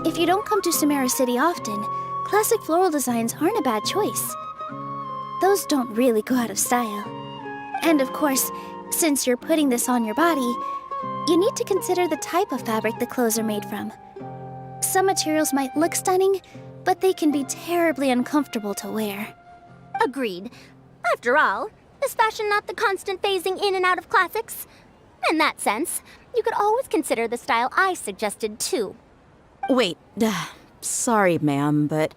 If you don't come to Sumeru City often, classic floral designs aren't a bad choice. Those don't really go out of style. And of course, since you're putting this on your body, you need to consider the type of fabric the clothes are made from. Some materials might look stunning, but they can be terribly uncomfortable to wear. Agreed. After all, is fashion not the constant phasing in and out of classics? In that sense, you could always consider the style I suggested too. Wait, sorry, ma'am, but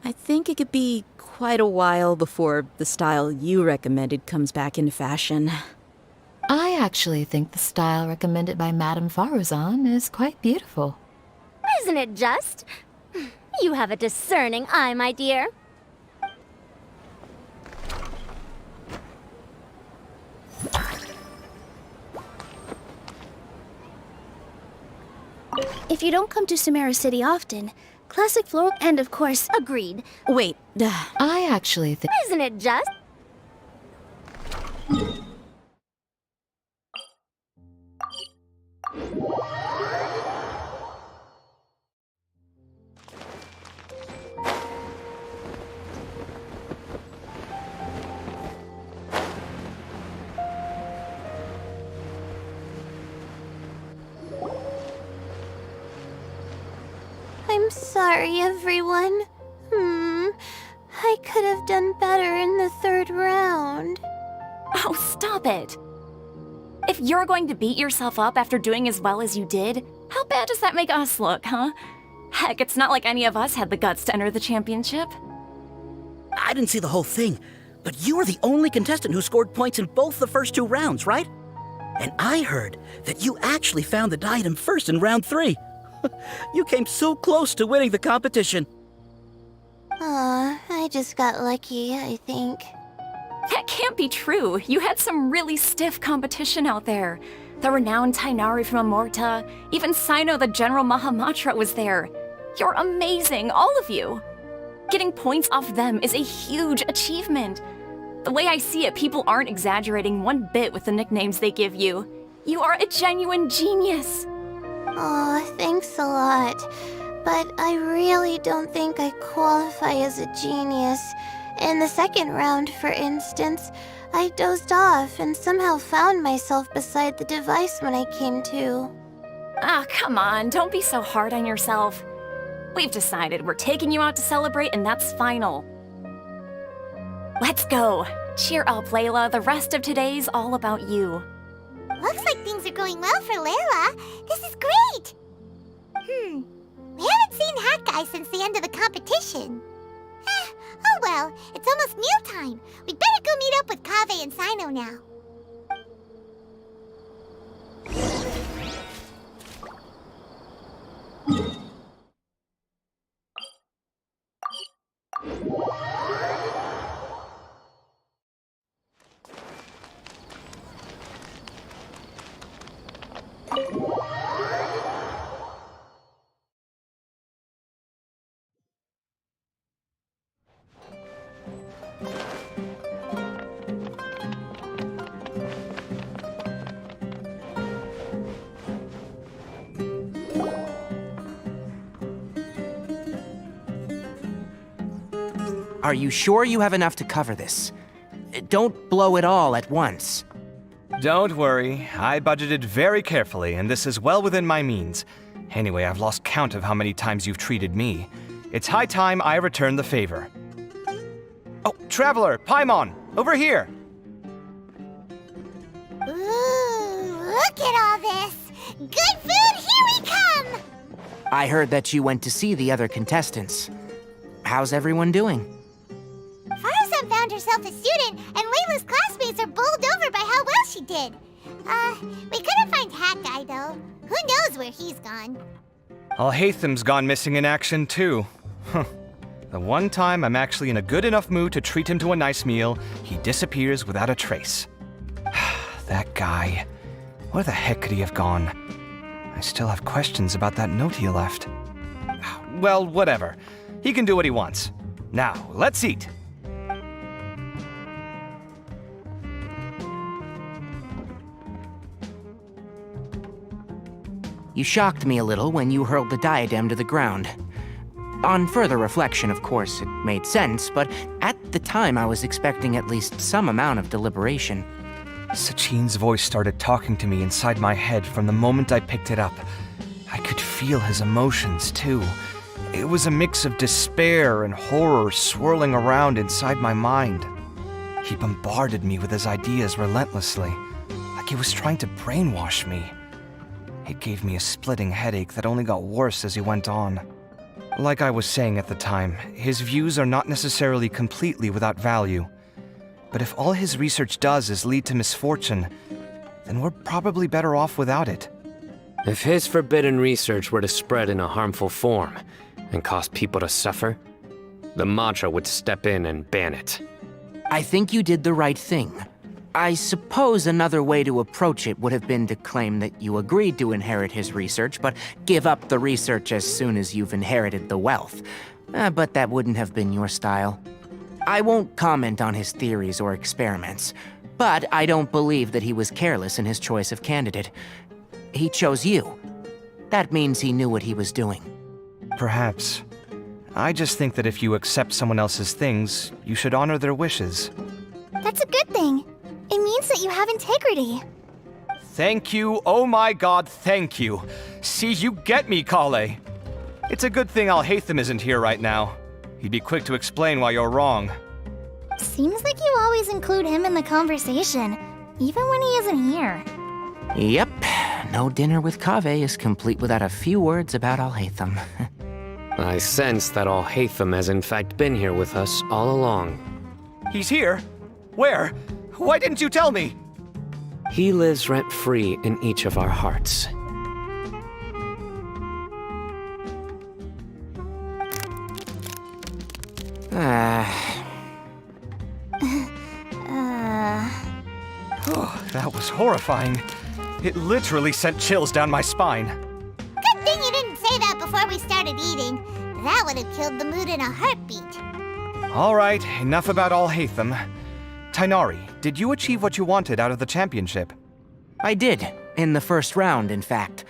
I think it could be quite a while before the style you recommended comes back into fashion. I actually think the style recommended by Madame Farazan is quite beautiful. Isn't it just? You have a discerning eye, my dear. If you don't come to Sumeru City often, classic floral and of course... Agreed. Wait, I actually think... Isn't it just? I'm sorry, everyone. I could have done better in the third round. Oh, stop it! If you're going to beat yourself up after doing as well as you did, how bad does that make us look, huh? Heck, it's not like any of us had the guts to enter the championship. I didn't see the whole thing, but you were the only contestant who scored points in both the first 2 rounds, right? And I heard that you actually found the diadem first in round 3. You came so close to winning the competition. Aw, I just got lucky, I think. That can't be true. You had some really stiff competition out there. The renowned Tainari from Amorta, even Sino the General Mahamatra was there. You're amazing, all of you. Getting points off them is a huge achievement. The way I see it, people aren't exaggerating one bit with the nicknames they give you. You are a genuine genius. Aw, thanks a lot. But I really don't think I qualify as a genius. In the second round, for instance, I dozed off and somehow found myself beside the device when I came to. Ah, come on, don't be so hard on yourself. We've decided we're taking you out to celebrate, and that's final. Let's go. Cheer up, Layla. The rest of today's all about you. Looks like things are going well for Layla. This is great! We haven't seen Hat Guy since the end of the competition. Oh well, it's almost mealtime. We'd better go meet up with Kaveh and Sino now. Are you sure you have enough to cover this? Don't blow it all at once. Don't worry, I budgeted very carefully, and this is well within my means. Anyway, I've lost count of how many times you've treated me. It's high time I return the favor. Oh, Traveler, Paimon, over here! Ooh, look at all this! Good food, here we come! I heard that you went to see the other contestants. How's everyone doing? Farazan found herself a student, and Layla's classmates are bowled over by how well she did. We couldn't find Hat Guy, though. Who knows where he's gone? Alhaitham's gone missing in action, too. Huh. The one time I'm actually in a good enough mood to treat him to a nice meal, he disappears without a trace. That guy. Where the heck could he have gone? I still have questions about that note he left. Well, whatever. He can do what he wants. Now, let's eat. You shocked me a little when you hurled the diadem to the ground. On further reflection, of course, it made sense, but at the time I was expecting at least some amount of deliberation. Sachin's voice started talking to me inside my head from the moment I picked it up. I could feel his emotions, too. It was a mix of despair and horror swirling around inside my mind. He bombarded me with his ideas relentlessly, like he was trying to brainwash me. It gave me a splitting headache that only got worse as he went on. Like I was saying at the time, his views are not necessarily completely without value. But if all his research does is lead to misfortune, then we're probably better off without it. If his forbidden research were to spread in a harmful form and cause people to suffer, the Matra would step in and ban it. I think you did the right thing. I suppose another way to approach it would have been to claim that you agreed to inherit his research, but give up the research as soon as you've inherited the wealth. But that wouldn't have been your style. I won't comment on his theories or experiments, but I don't believe that he was careless in his choice of candidate. He chose you. That means he knew what he was doing. Perhaps. I just think that if you accept someone else's things, you should honor their wishes. That's a good thing. It means that you have integrity. Thank you, oh my god, thank you. See, you get me, Kale. It's a good thing Alhaitham isn't here right now. He'd be quick to explain why you're wrong. Seems like you always include him in the conversation, even when he isn't here. Yep. No dinner with Kave is complete without a few words about Alhaitham. I sense that Alhaitham has in fact been here with us all along. He's here? Where? Why didn't you tell me? He lives rent-free in each of our hearts. Oh, that was horrifying. It literally sent chills down my spine. Good thing you didn't say that before we started eating. That would have killed the mood in a heartbeat. All right, enough about Alhaitham. Tainari, did you achieve what you wanted out of the championship? I did, in the first round, in fact.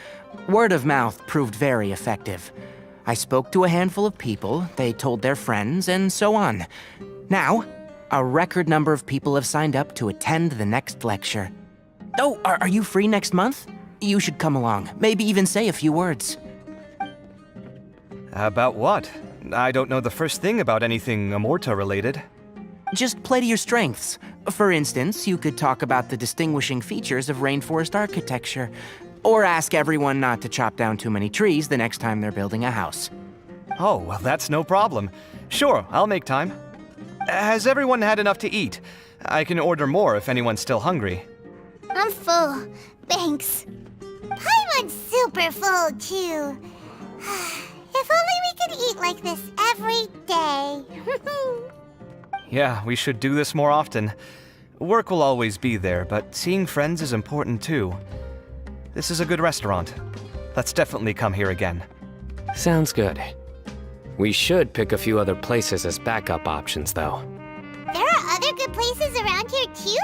Word of mouth proved very effective. I spoke to a handful of people, they told their friends, and so on. Now, a record number of people have signed up to attend the next lecture. Oh, are you free next month? You should come along, maybe even say a few words. About what? I don't know the first thing about anything Amorta-related. Just play to your strengths. For instance, you could talk about the distinguishing features of rainforest architecture, or ask everyone not to chop down too many trees the next time they're building a house. Oh, well, that's no problem. Sure, I'll make time. Has everyone had enough to eat? I can order more if anyone's still hungry. I'm full. Thanks. Paimon's super full, too. If only we could eat like this every day. Yeah, we should do this more often. Work will always be there, but seeing friends is important too. This is a good restaurant. Let's definitely come here again. Sounds good. We should pick a few other places as backup options, though. There are other good places around here, too?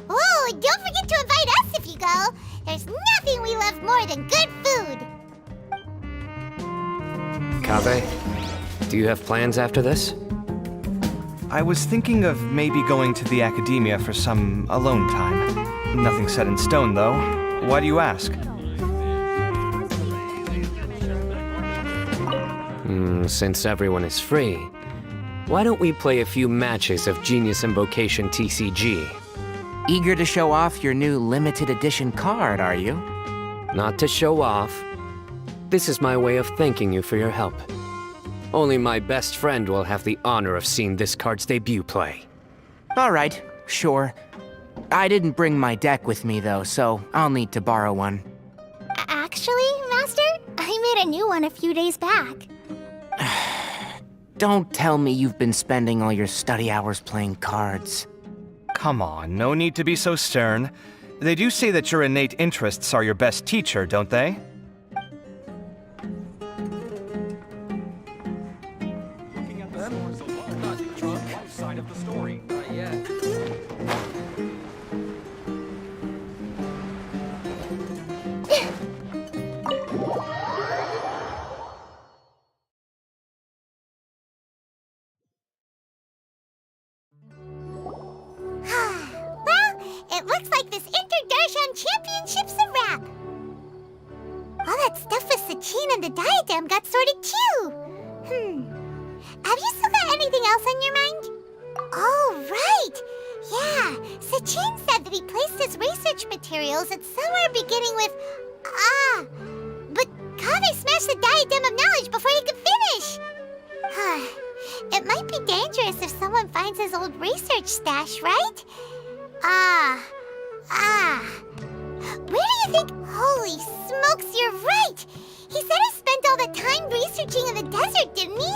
Oh, and don't forget to invite us if you go. There's nothing we love more than good food. Kave, do you have plans after this? I was thinking of maybe going to the academia for some alone time. Nothing set in stone, though. Why do you ask? Since everyone is free, why don't we play a few matches of Genius Invocation TCG? Eager to show off your new limited edition card, are you? Not to show off. This is my way of thanking you for your help. Only my best friend will have the honor of seeing this card's debut play. All right, sure. I didn't bring my deck with me, though, so I'll need to borrow one. Actually, Master, I made a new one a few days back. Don't tell me you've been spending all your study hours playing cards. Come on, no need to be so stern. They do say that your innate interests are your best teacher, don't they? Looking at the stores alone, not drunk outside of the story. Not yet. It looks like this Inter-Darshan Championship's a wrap. All that stuff with Sachin and the diadem got sorted too. Have you still got anything else on your mind? Oh, right. Yeah, Sachin said that he placed his research materials at somewhere beginning with but Kaveh smashed the diadem of knowledge before he could finish. It might be dangerous if someone finds his old research stash, right? Where do you think? Holy smokes, you're right! He said he spent all the time researching in the desert, didn't he?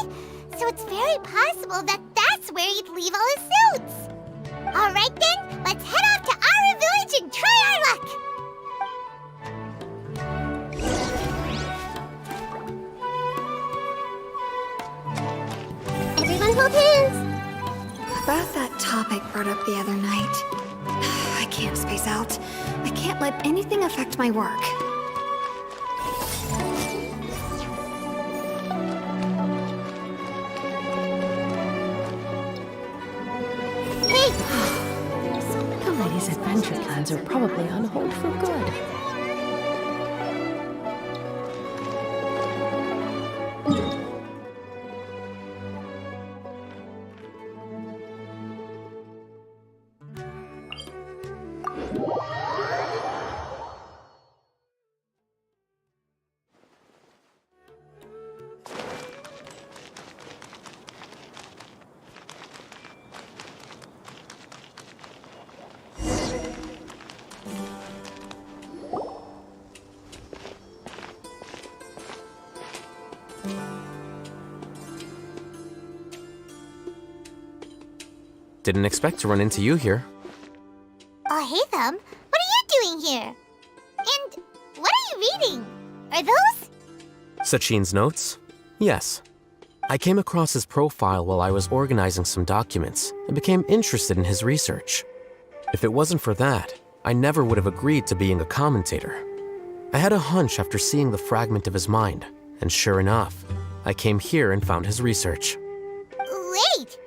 So it's very possible that that's where he'd leave all his suits. All right then, let's head off to Ara Village and try our luck! Everyone hold hands! About that topic brought up the other night. I can't space out. I can't let anything affect my work. The lady's adventure plans are probably on hold for good. Didn't expect to run into you here. Oh, hey, Thumb. What are you doing here? And what are you reading? Are those? Sachin's notes? Yes. I came across his profile while I was organizing some documents and became interested in his research. If it wasn't for that, I never would have agreed to being a commentator. I had a hunch after seeing the fragment of his mind, and sure enough, I came here and found his research. Wait!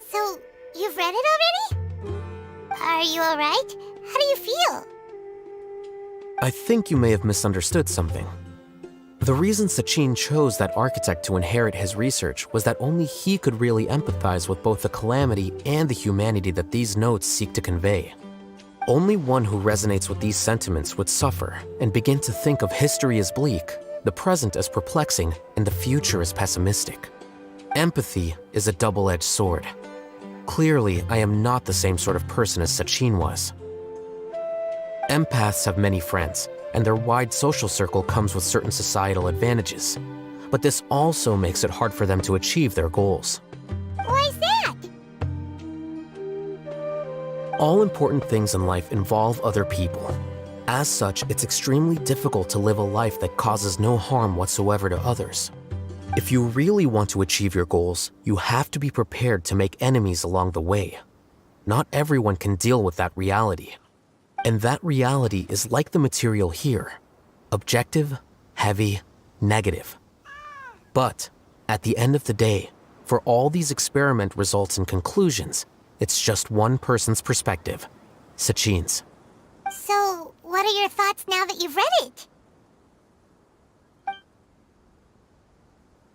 So, you've read it already? Are you alright? How do you feel? I think you may have misunderstood something. The reason Sachin chose that architect to inherit his research was that only he could really empathize with both the calamity and the humanity that these notes seek to convey. Only one who resonates with these sentiments would suffer and begin to think of history as bleak, the present as perplexing, and the future as pessimistic. Empathy is a double-edged sword. Clearly, I am not the same sort of person as Sachin was. Empaths have many friends, and their wide social circle comes with certain societal advantages. But this also makes it hard for them to achieve their goals. Why's that? All important things in life involve other people. As such, it's extremely difficult to live a life that causes no harm whatsoever to others. If you really want to achieve your goals, you have to be prepared to make enemies along the way. Not everyone can deal with that reality. And that reality is like the material here. Objective, heavy, negative. But, at the end of the day, For all these experiment results and conclusions, it's just one person's perspective, Sachin's. So, what are your thoughts now that you've read it?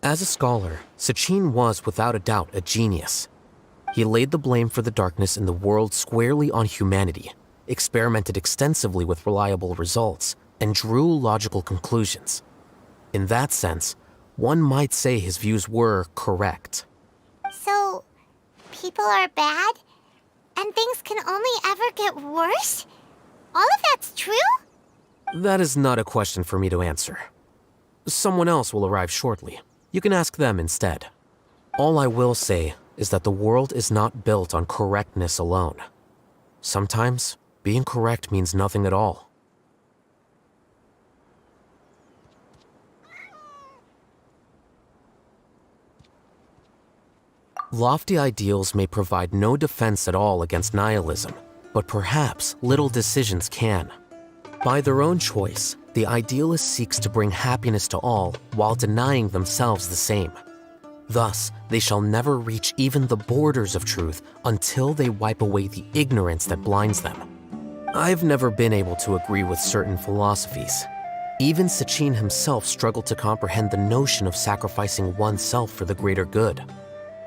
As a scholar, Sachin was without a doubt a genius. He laid the blame for the darkness in the world squarely on humanity, experimented extensively with reliable results, and drew logical conclusions. In that sense, one might say his views were correct. So, people are bad? And things can only ever get worse? All of that's true? That is not a question for me to answer. Someone else will arrive shortly. You can ask them instead. All I will say is that the world is not built on correctness alone. Sometimes, being correct means nothing at all. Lofty ideals may provide no defense at all against nihilism, but perhaps little decisions can. By their own choice, the idealist seeks to bring happiness to all while denying themselves the same. Thus, they shall never reach even the borders of truth until they wipe away the ignorance that blinds them. I've never been able to agree with certain philosophies. Even Sachin himself struggled to comprehend the notion of sacrificing oneself for the greater good.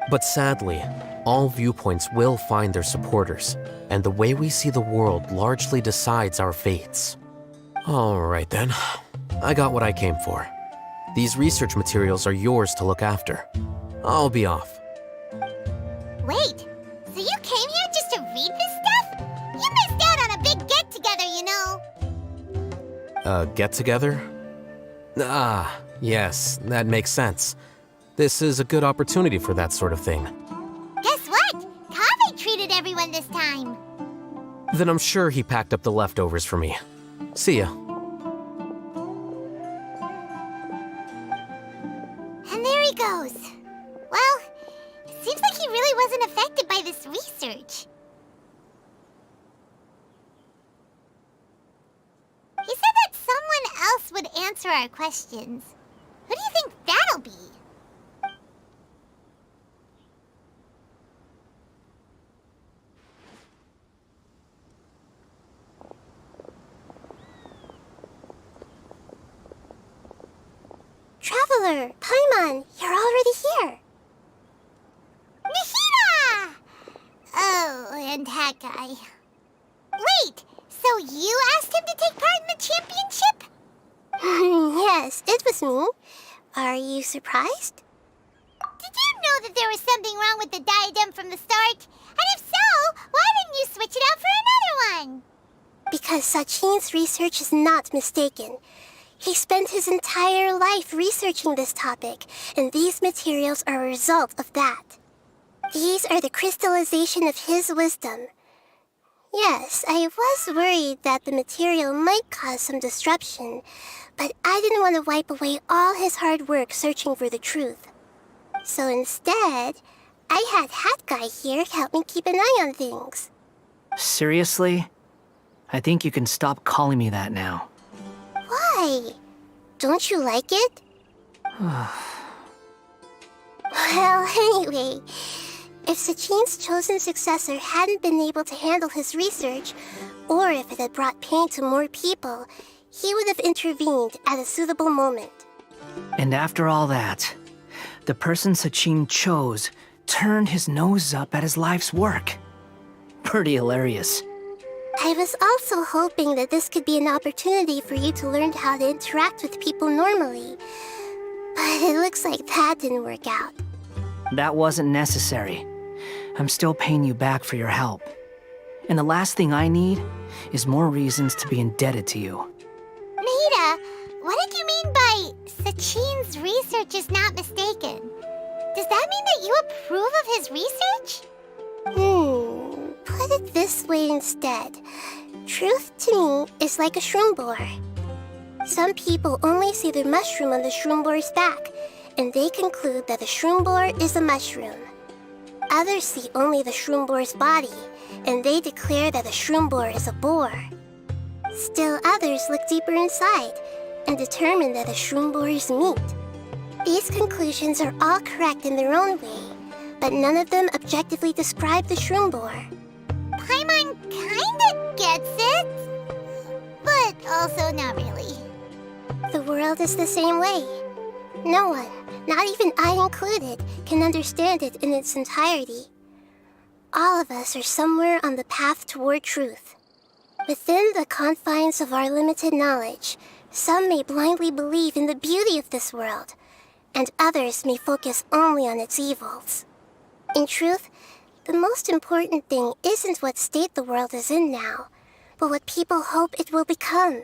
But sadly, all viewpoints will find their supporters, and the way we see the world largely decides our fates. All right then, I got what I came for. These research materials are yours to look after. I'll be off. Wait, so you came here just to read this stuff? You missed out on a big get-together, you know. Get-together? Ah, yes, that makes sense. This is a good opportunity for that sort of thing. Guess what? Kaveh treated everyone this time. Then I'm sure he packed up the leftovers for me. See ya. And there he goes. Well, seems like he really wasn't affected by this research. He said that someone else would answer our questions. Who do you think that'll be? Traveler, Paimon, you're already here. Nihina! Oh, and that guy. Wait, so you asked him to take part in the championship? Yes, it was me. Are you surprised? Did you know that there was something wrong with the diadem from the start? And if so, why didn't you switch it out for another one? Because Sachin's research is not mistaken. He spent his entire life researching this topic, and these materials are a result of that. These are the crystallization of his wisdom. Yes, I was worried that the material might cause some disruption, but I didn't want to wipe away all his hard work searching for the truth. So instead, I had Hat Guy here help me keep an eye on things. Seriously? I think you can stop calling me that now. Why? Don't you like it? Well, anyway, if Sachin's chosen successor hadn't been able to handle his research, or if it had brought pain to more people, he would have intervened at a suitable moment. And after all that, the person Sachin chose turned his nose up at his life's work. Pretty hilarious. I was also hoping that this could be an opportunity for you to learn how to interact with people normally. But it looks like that didn't work out. That wasn't necessary. I'm still paying you back for your help. And the last thing I need is more reasons to be indebted to you. Nita, what did you mean by Sachin's research is not mistaken? Does that mean that you approve of his research? Put it this way instead. Truth to me is like a shroom boar. Some people only see the mushroom on the shroom boar's back, and they conclude that the shroom boar is a mushroom. Others see only the shroom boar's body, and they declare that the shroom boar is a boar. Still others look deeper inside, and determine that the shroom boar is meat. These conclusions are all correct in their own way, but none of them objectively describe the shroom boar. Paimon kinda gets it, but also not really. The world is the same way. No one, not even I included, can understand it in its entirety. All of us are somewhere on the path toward truth. Within the confines of our limited knowledge, some may blindly believe in the beauty of this world, and others may focus only on its evils. In truth, the most important thing isn't what state the world is in now, but what people hope it will become.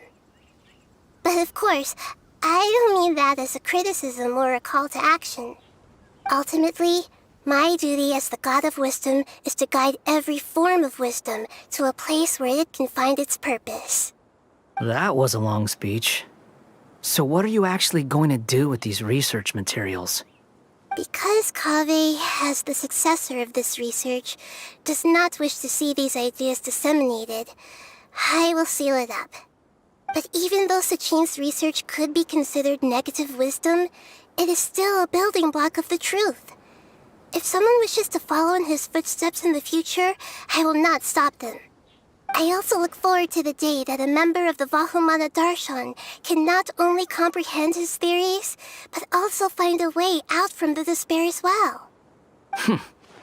But of course, I don't mean that as a criticism or a call to action. Ultimately, my duty as the God of Wisdom is to guide every form of wisdom to a place where it can find its purpose. That was a long speech. So what are you actually going to do with these research materials? Because Kaveh, as the successor of this research, does not wish to see these ideas disseminated, I will seal it up. But even though Sachin's research could be considered negative wisdom, it is still a building block of the truth. If someone wishes to follow in his footsteps in the future, I will not stop them. I also look forward to the day that a member of the Vahumana Darshan can not only comprehend his theories, but also find a way out from the despair as well.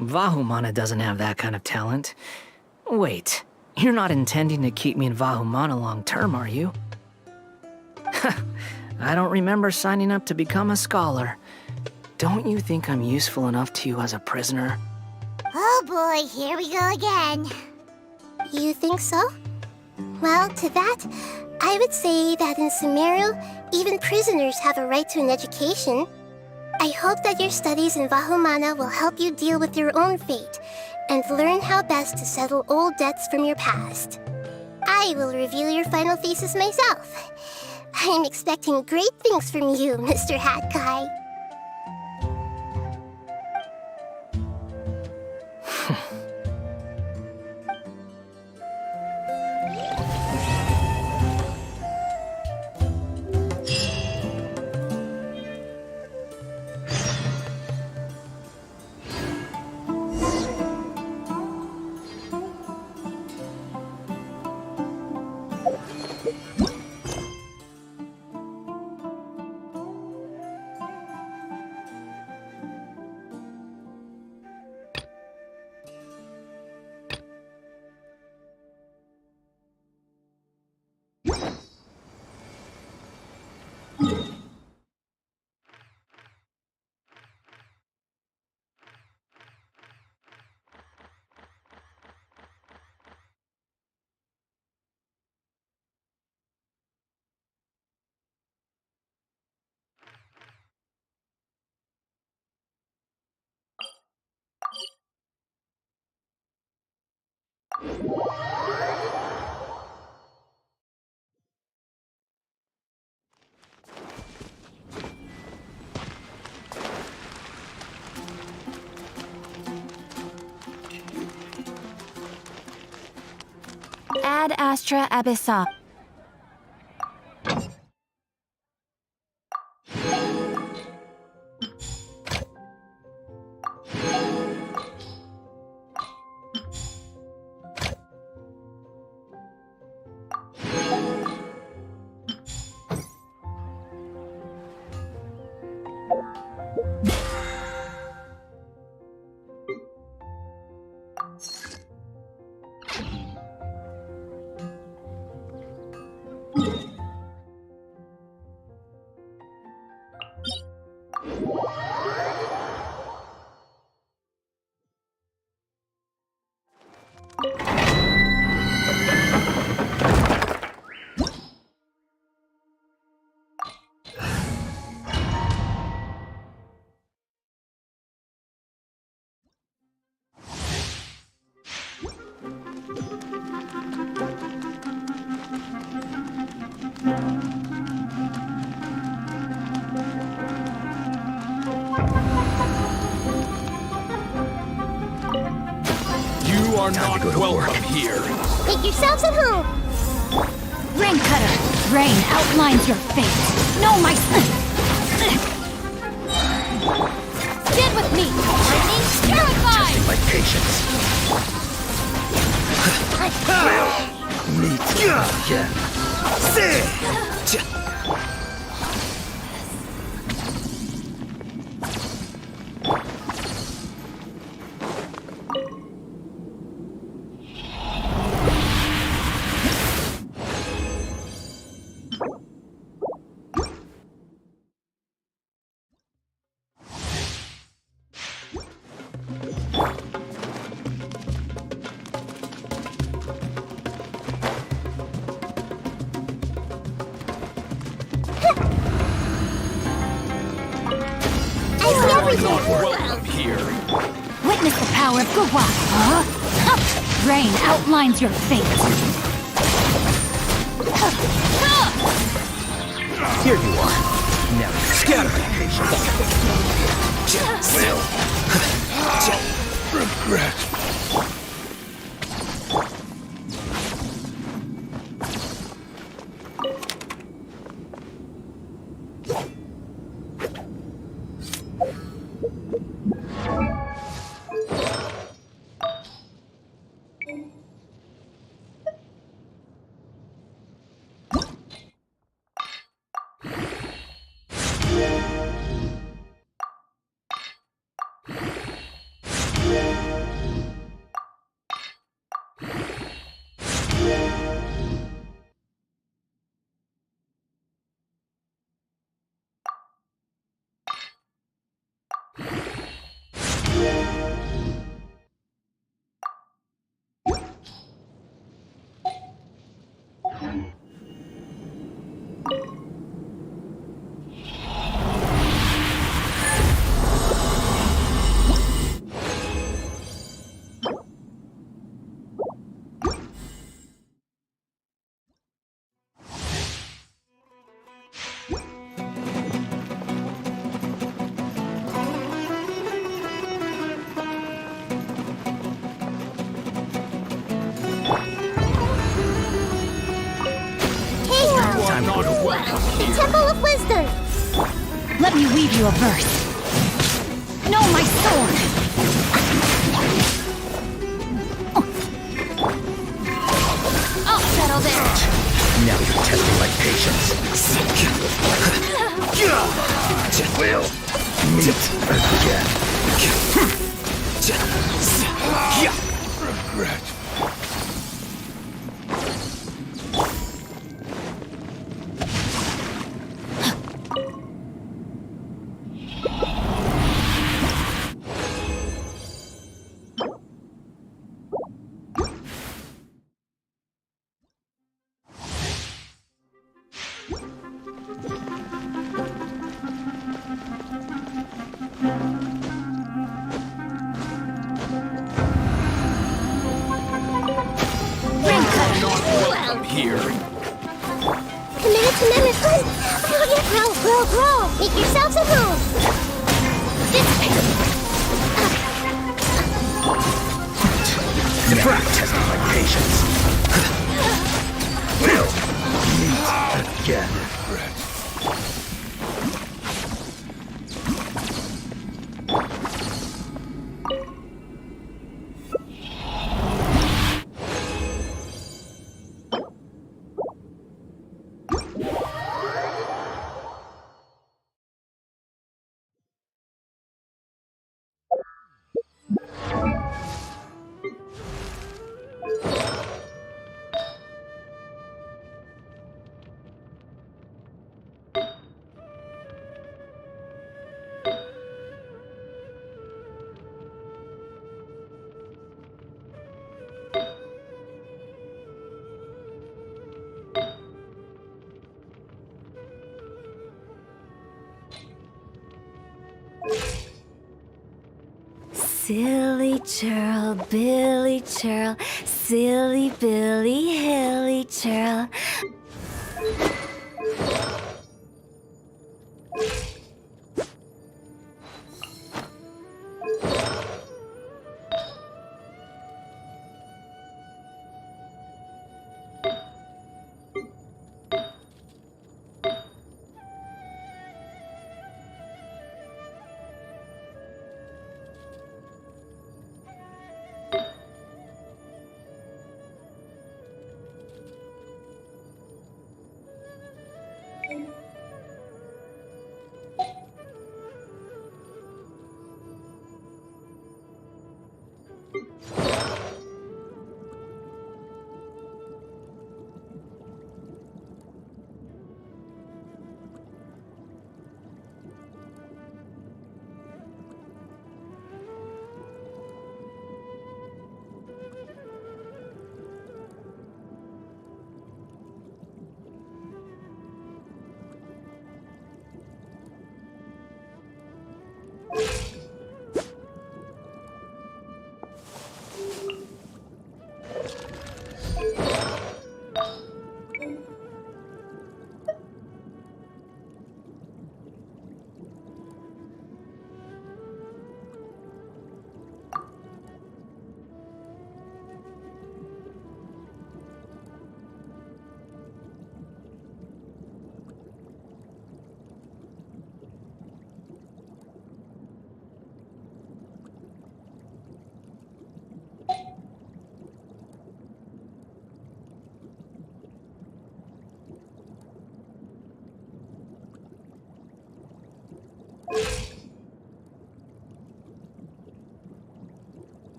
Vahumana doesn't have that kind of talent. Wait, you're not intending to keep me in Vahumana long term, are you? I don't remember signing up to become a scholar. Don't you think I'm useful enough to you as a prisoner? Oh boy, here we go again. You think so? Well, to that, I would say that in Sumeru, even prisoners have a right to an education. I hope that your studies in Vahumana will help you deal with your own fate and learn how best to settle old debts from your past. I will review your final thesis myself. I'm expecting great things from you, Mr. Hat Guy. Ad Astra Abyssa. You are not welcome here. Make yourselves at home. Rain Cutter, rain outlines your fate. No, my... Stand with me, lightning. Testing my patience. We'll meet again. Welcome here. Witness the power of Gugwa. Huh? Rain outlines your fate. Here you are. Now scatter my patience. Will regret. Temple of Wisdom! Let me weave you a verse. Know my sword! I'll settle there. Now you're testing my patience. Will meet again. Regret. Here. Commandment, oh yeah, grow. Make yourselves at home. Now testing my patience. Will meet again. Silly churl, Billy churl, silly Billy, hilly churl.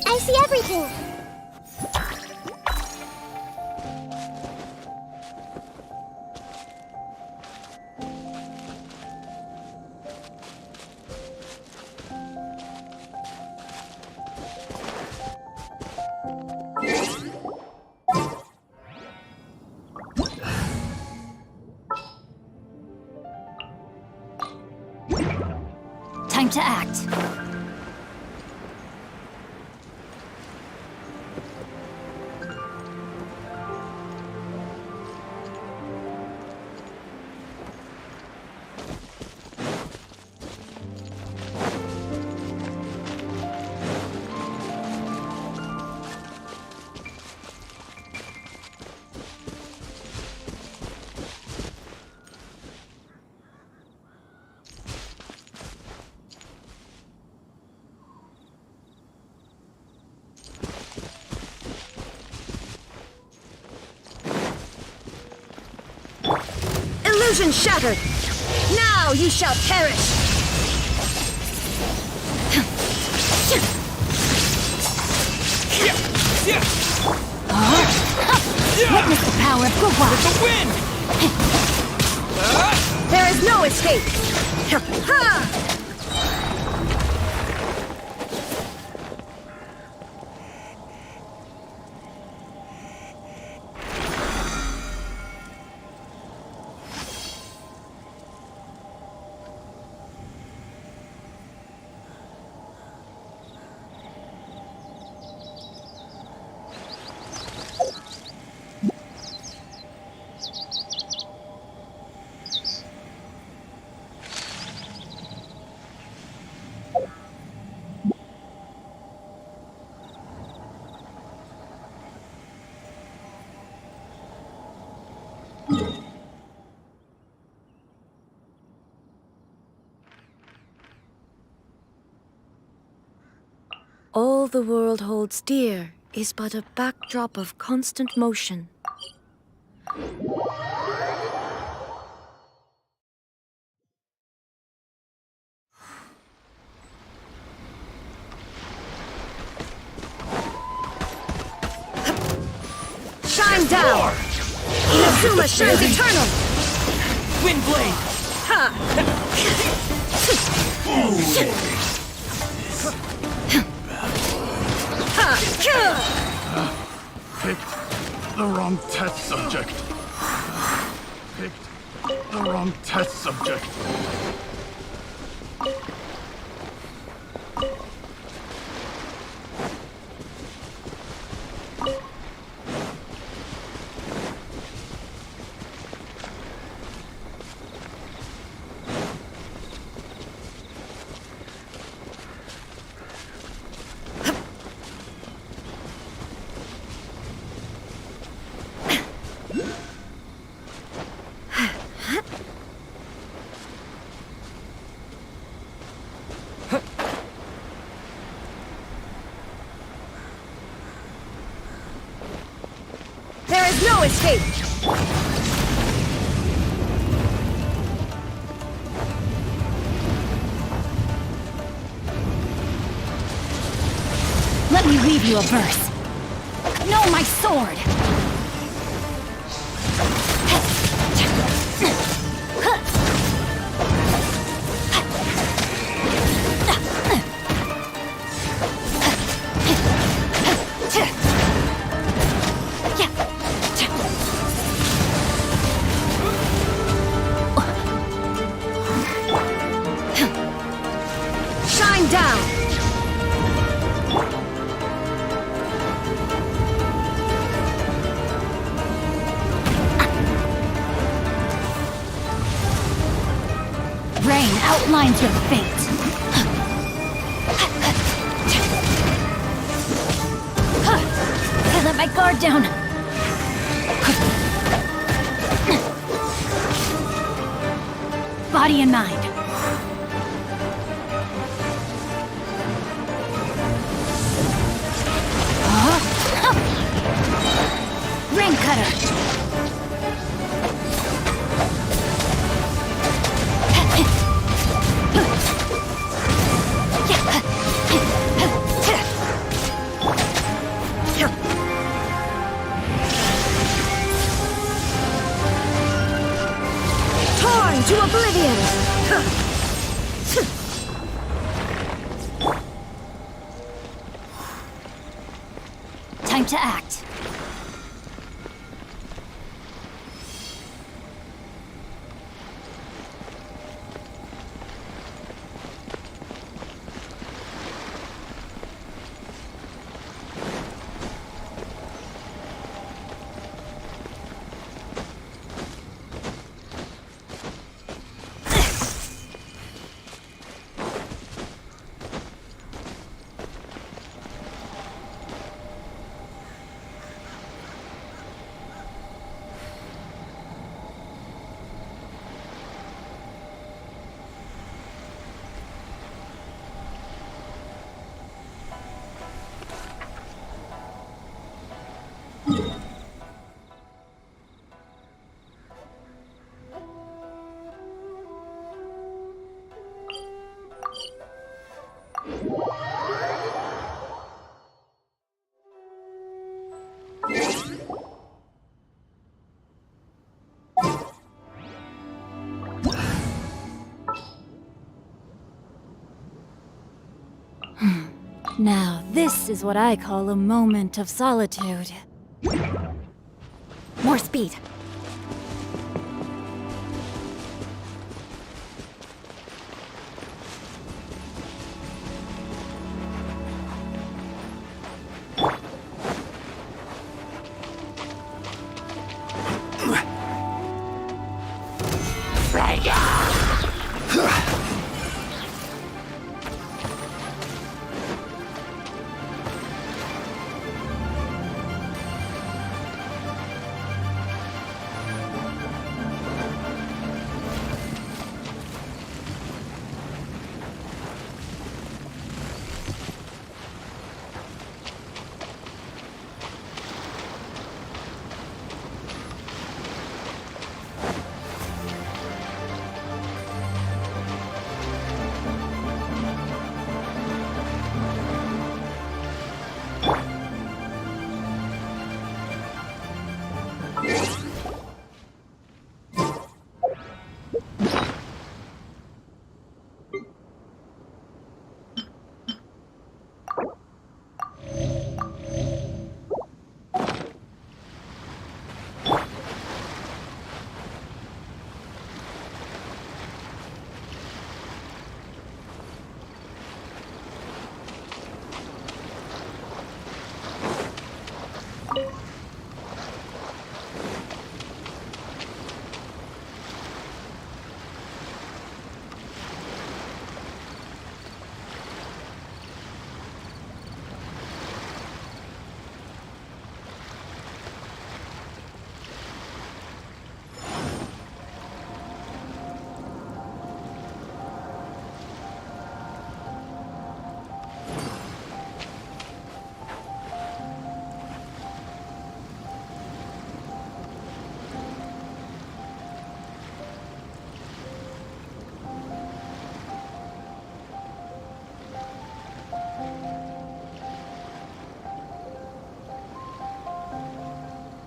I see everything! Time to act. Illusion shattered! Now you shall perish! Witness the power of Gurwa! For the win! There is no escape! Ha! All the world holds dear is but a backdrop of constant motion. Azuma shines eternal! Windblade! Picked the wrong test subject. Picked the wrong test subject. There is no escape! Let me read you a verse. No, my sword! Shine down! Rain outlines your fate. I let my guard down. Body and mind. Rain cutter. Torn to oblivion! Time to act. Now, this is what I call a moment of solitude. More speed.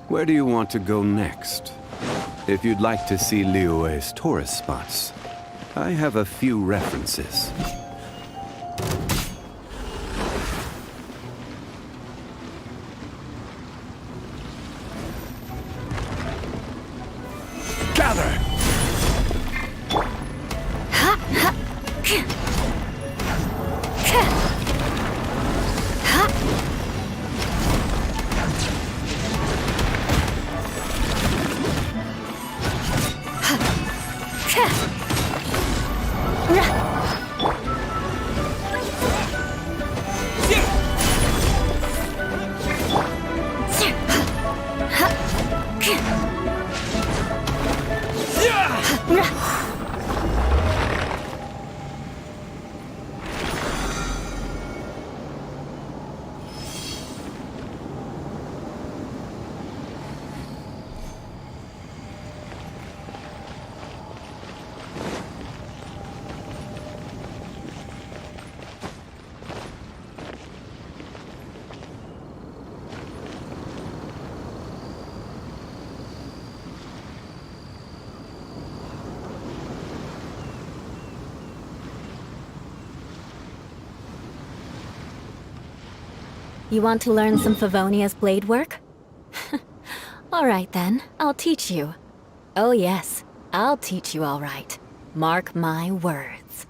Where do you want to go next? If you'd like to see Liyue's tourist spots, I have a few references. Gather! You want to learn some Favonia's blade work? All right then, I'll teach you. Oh yes, I'll teach you all right. Mark my words.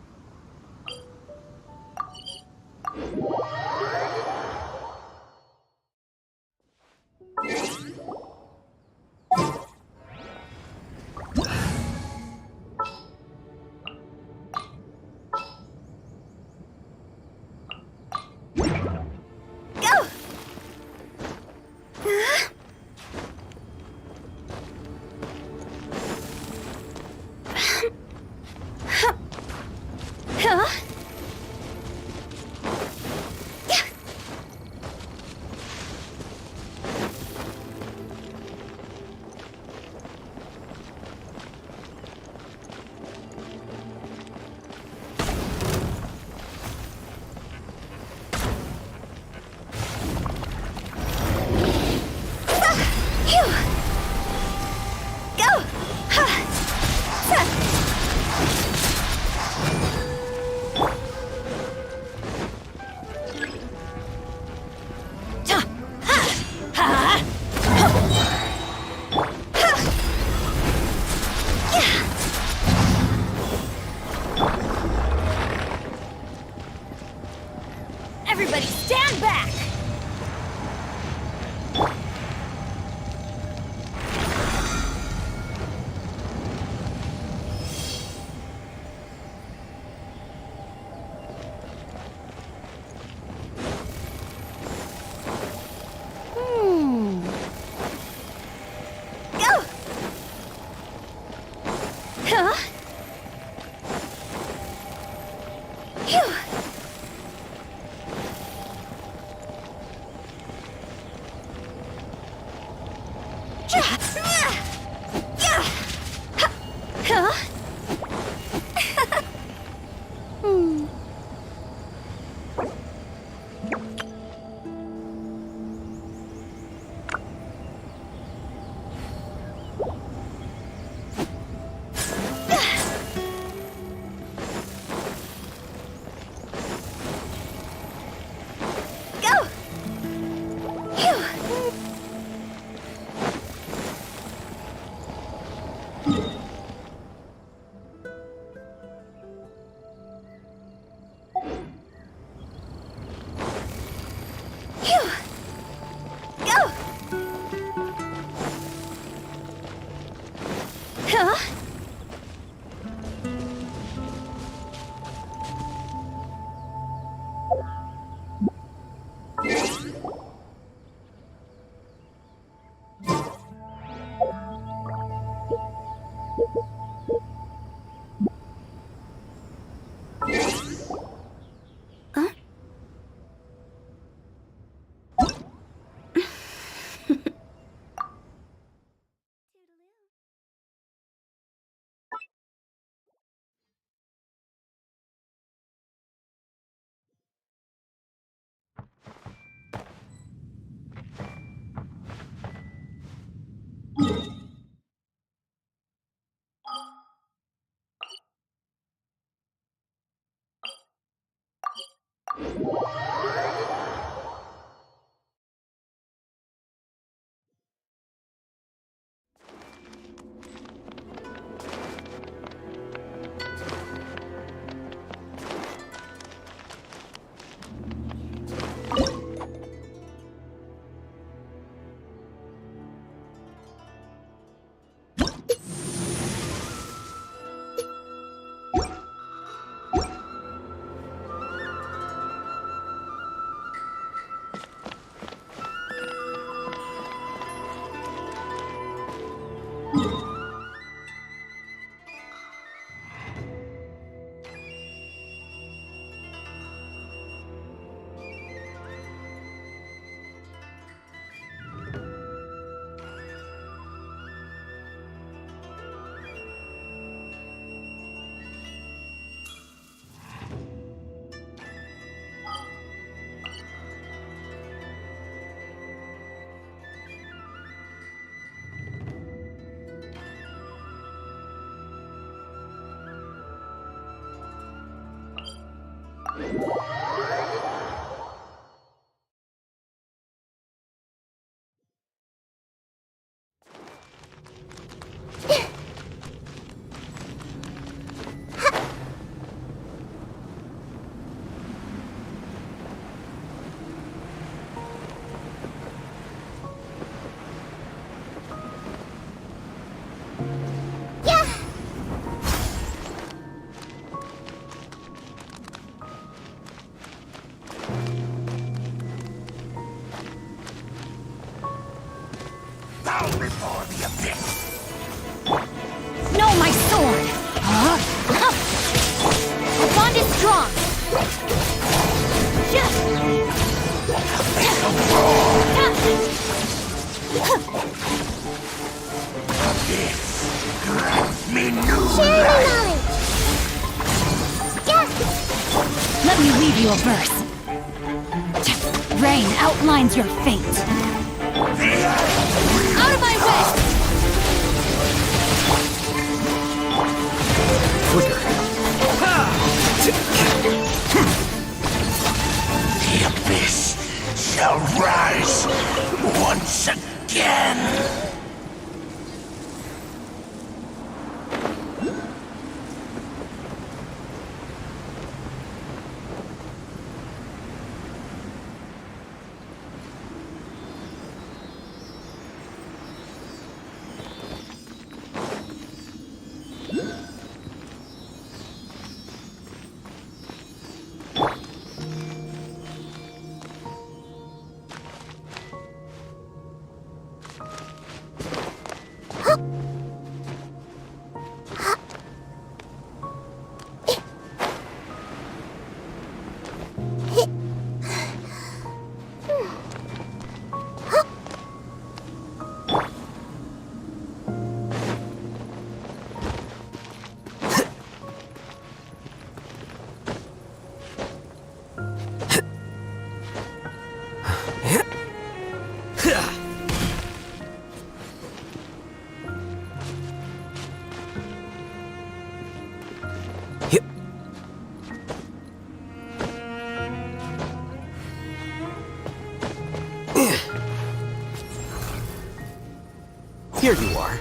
Everybody stand back! Go! Huh? Phew! Huh? Before the abyss. No, my sword! Our bond is strong! Abyss grants me new Share your life. knowledge! Let me read you a verse. Rain outlines your fate. Out of my way! The abyss shall rise once again. Here you are.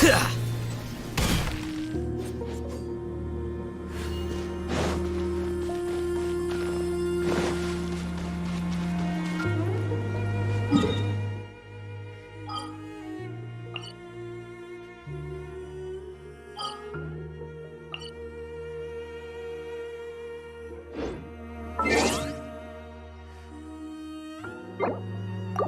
Yeah.